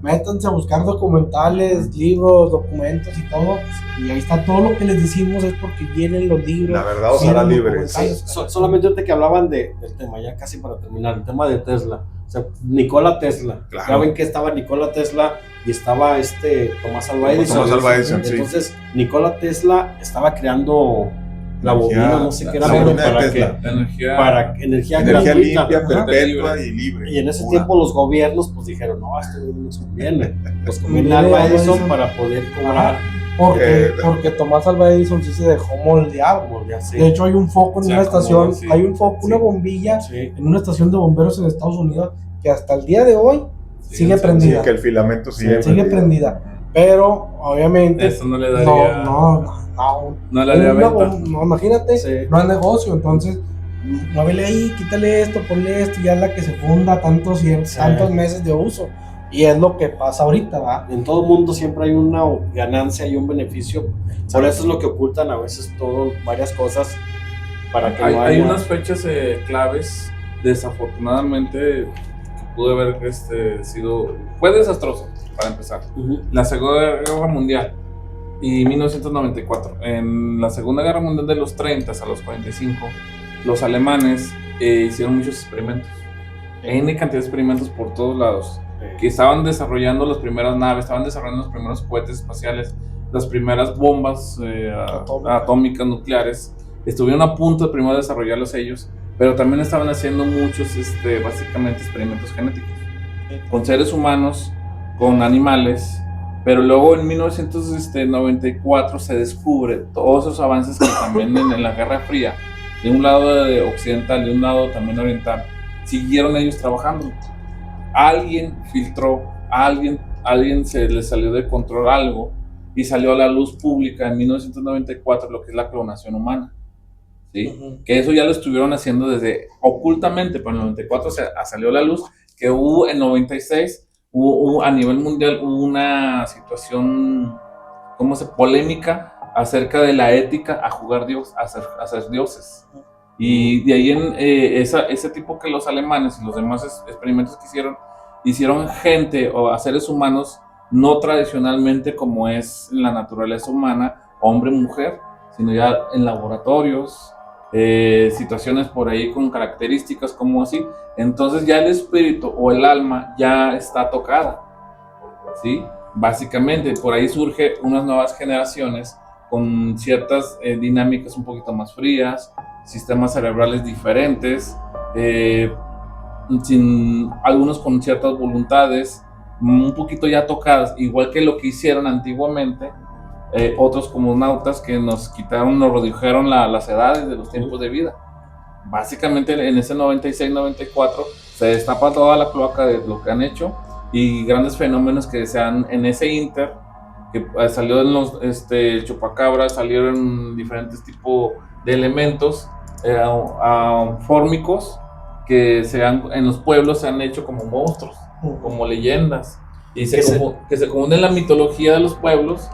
Métanse a buscar documentales, libros, documentos y todo. Y ahí está todo lo que les decimos, es porque vienen los libros. La verdad os hará libres. Sí, solamente ahorita que hablaban del tema, ya casi para terminar, el tema de Tesla. O sea, Nikola Tesla. Claro. Ya ven que estaba Nikola Tesla y estaba Tomás Alva Edison. Entonces, Nikola Tesla estaba creando la bobina, no sé qué era, pero para energía limpia, perpetua y libre. Y en ese tiempo los gobiernos pues dijeron, no, esto no nos conviene. Nos conviene Alva Edison para poder cobrar. Porque Tomás Alva Edison sí se dejó moldear. Sí. De hecho hay un foco en una estación, hay un foco, una bombilla en una estación de bomberos en Estados Unidos que hasta el día de hoy sigue prendida. Sí, que el filamento sigue prendida. Pero obviamente eso no le daría. No le daría venta. No, imagínate, no es negocio, entonces muévele ahí, quítale esto, ponle esto, ya es la que se funda tantos meses de uso. Y es lo que pasa ahorita, ¿va? En todo mundo siempre hay una ganancia y un beneficio. Por eso es lo que ocultan a veces varias cosas para que hay unas fechas claves, desafortunadamente, que pudo haber fue desastroso, para empezar. La Segunda Guerra Mundial y 1994. En la Segunda Guerra Mundial de los 30 a los 45, los alemanes hicieron muchos experimentos. N cantidad de experimentos por todos lados. Que estaban desarrollando las primeras naves, estaban desarrollando los primeros cohetes espaciales, las primeras bombas atómicas nucleares. Estuvieron a punto de primero desarrollarlos ellos, pero también estaban haciendo muchos, básicamente, experimentos genéticos con seres humanos, con animales. Pero luego en 1994 se descubre todos esos avances que también en la Guerra Fría, de un lado occidental, de un lado también oriental, siguieron ellos trabajando. Alguien filtró, alguien se le salió de control algo y salió a la luz pública en 1994 lo que es la clonación humana, ¿sí? Que eso ya lo estuvieron haciendo desde ocultamente, pero en el 94 salió a la luz que hubo en 96 hubo a nivel mundial una situación polémica acerca de la ética a jugar a ser dioses. Y de ahí ese tipo que los alemanes y los demás experimentos que hicieron gente o a seres humanos no tradicionalmente como es en la naturaleza humana, hombre-mujer, sino ya en laboratorios, situaciones por ahí con características como así. Entonces ya el espíritu o el alma ya está tocada, ¿sí? Básicamente por ahí surge unas nuevas generaciones con ciertas dinámicas un poquito más frías, sistemas cerebrales diferentes, algunos con ciertas voluntades un poquito ya tocadas, igual que lo que hicieron antiguamente otros cosmonautas que nos redujeron las edades de los tiempos de vida. Básicamente en ese 96-94 se destapa toda la cloaca de lo que han hecho y grandes fenómenos que sean en ese inter, que salió en los chupacabras, salieron diferentes tipos de elementos fórmicos que en los pueblos se han hecho como monstruos, como leyendas, y que se confunden la mitología de los pueblos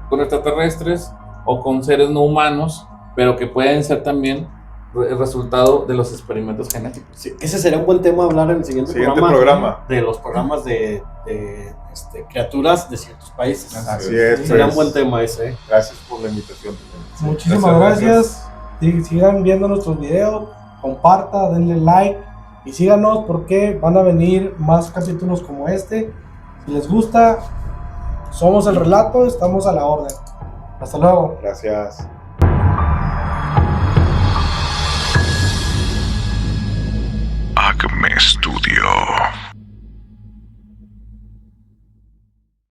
con extraterrestres o con seres no humanos, pero que pueden ser también el resultado de los experimentos genéticos. Sí, ese sería un buen tema hablar en el siguiente programa. De los programas de criaturas de ciertos países. Así es. Sería un buen tema ese. Gracias por la invitación. Muchísimas gracias. Sigan viendo nuestros videos, comparta, denle like y síganos porque van a venir más capítulos como este. Si les gusta, somos El Relato, estamos a la orden. Hasta luego. Gracias.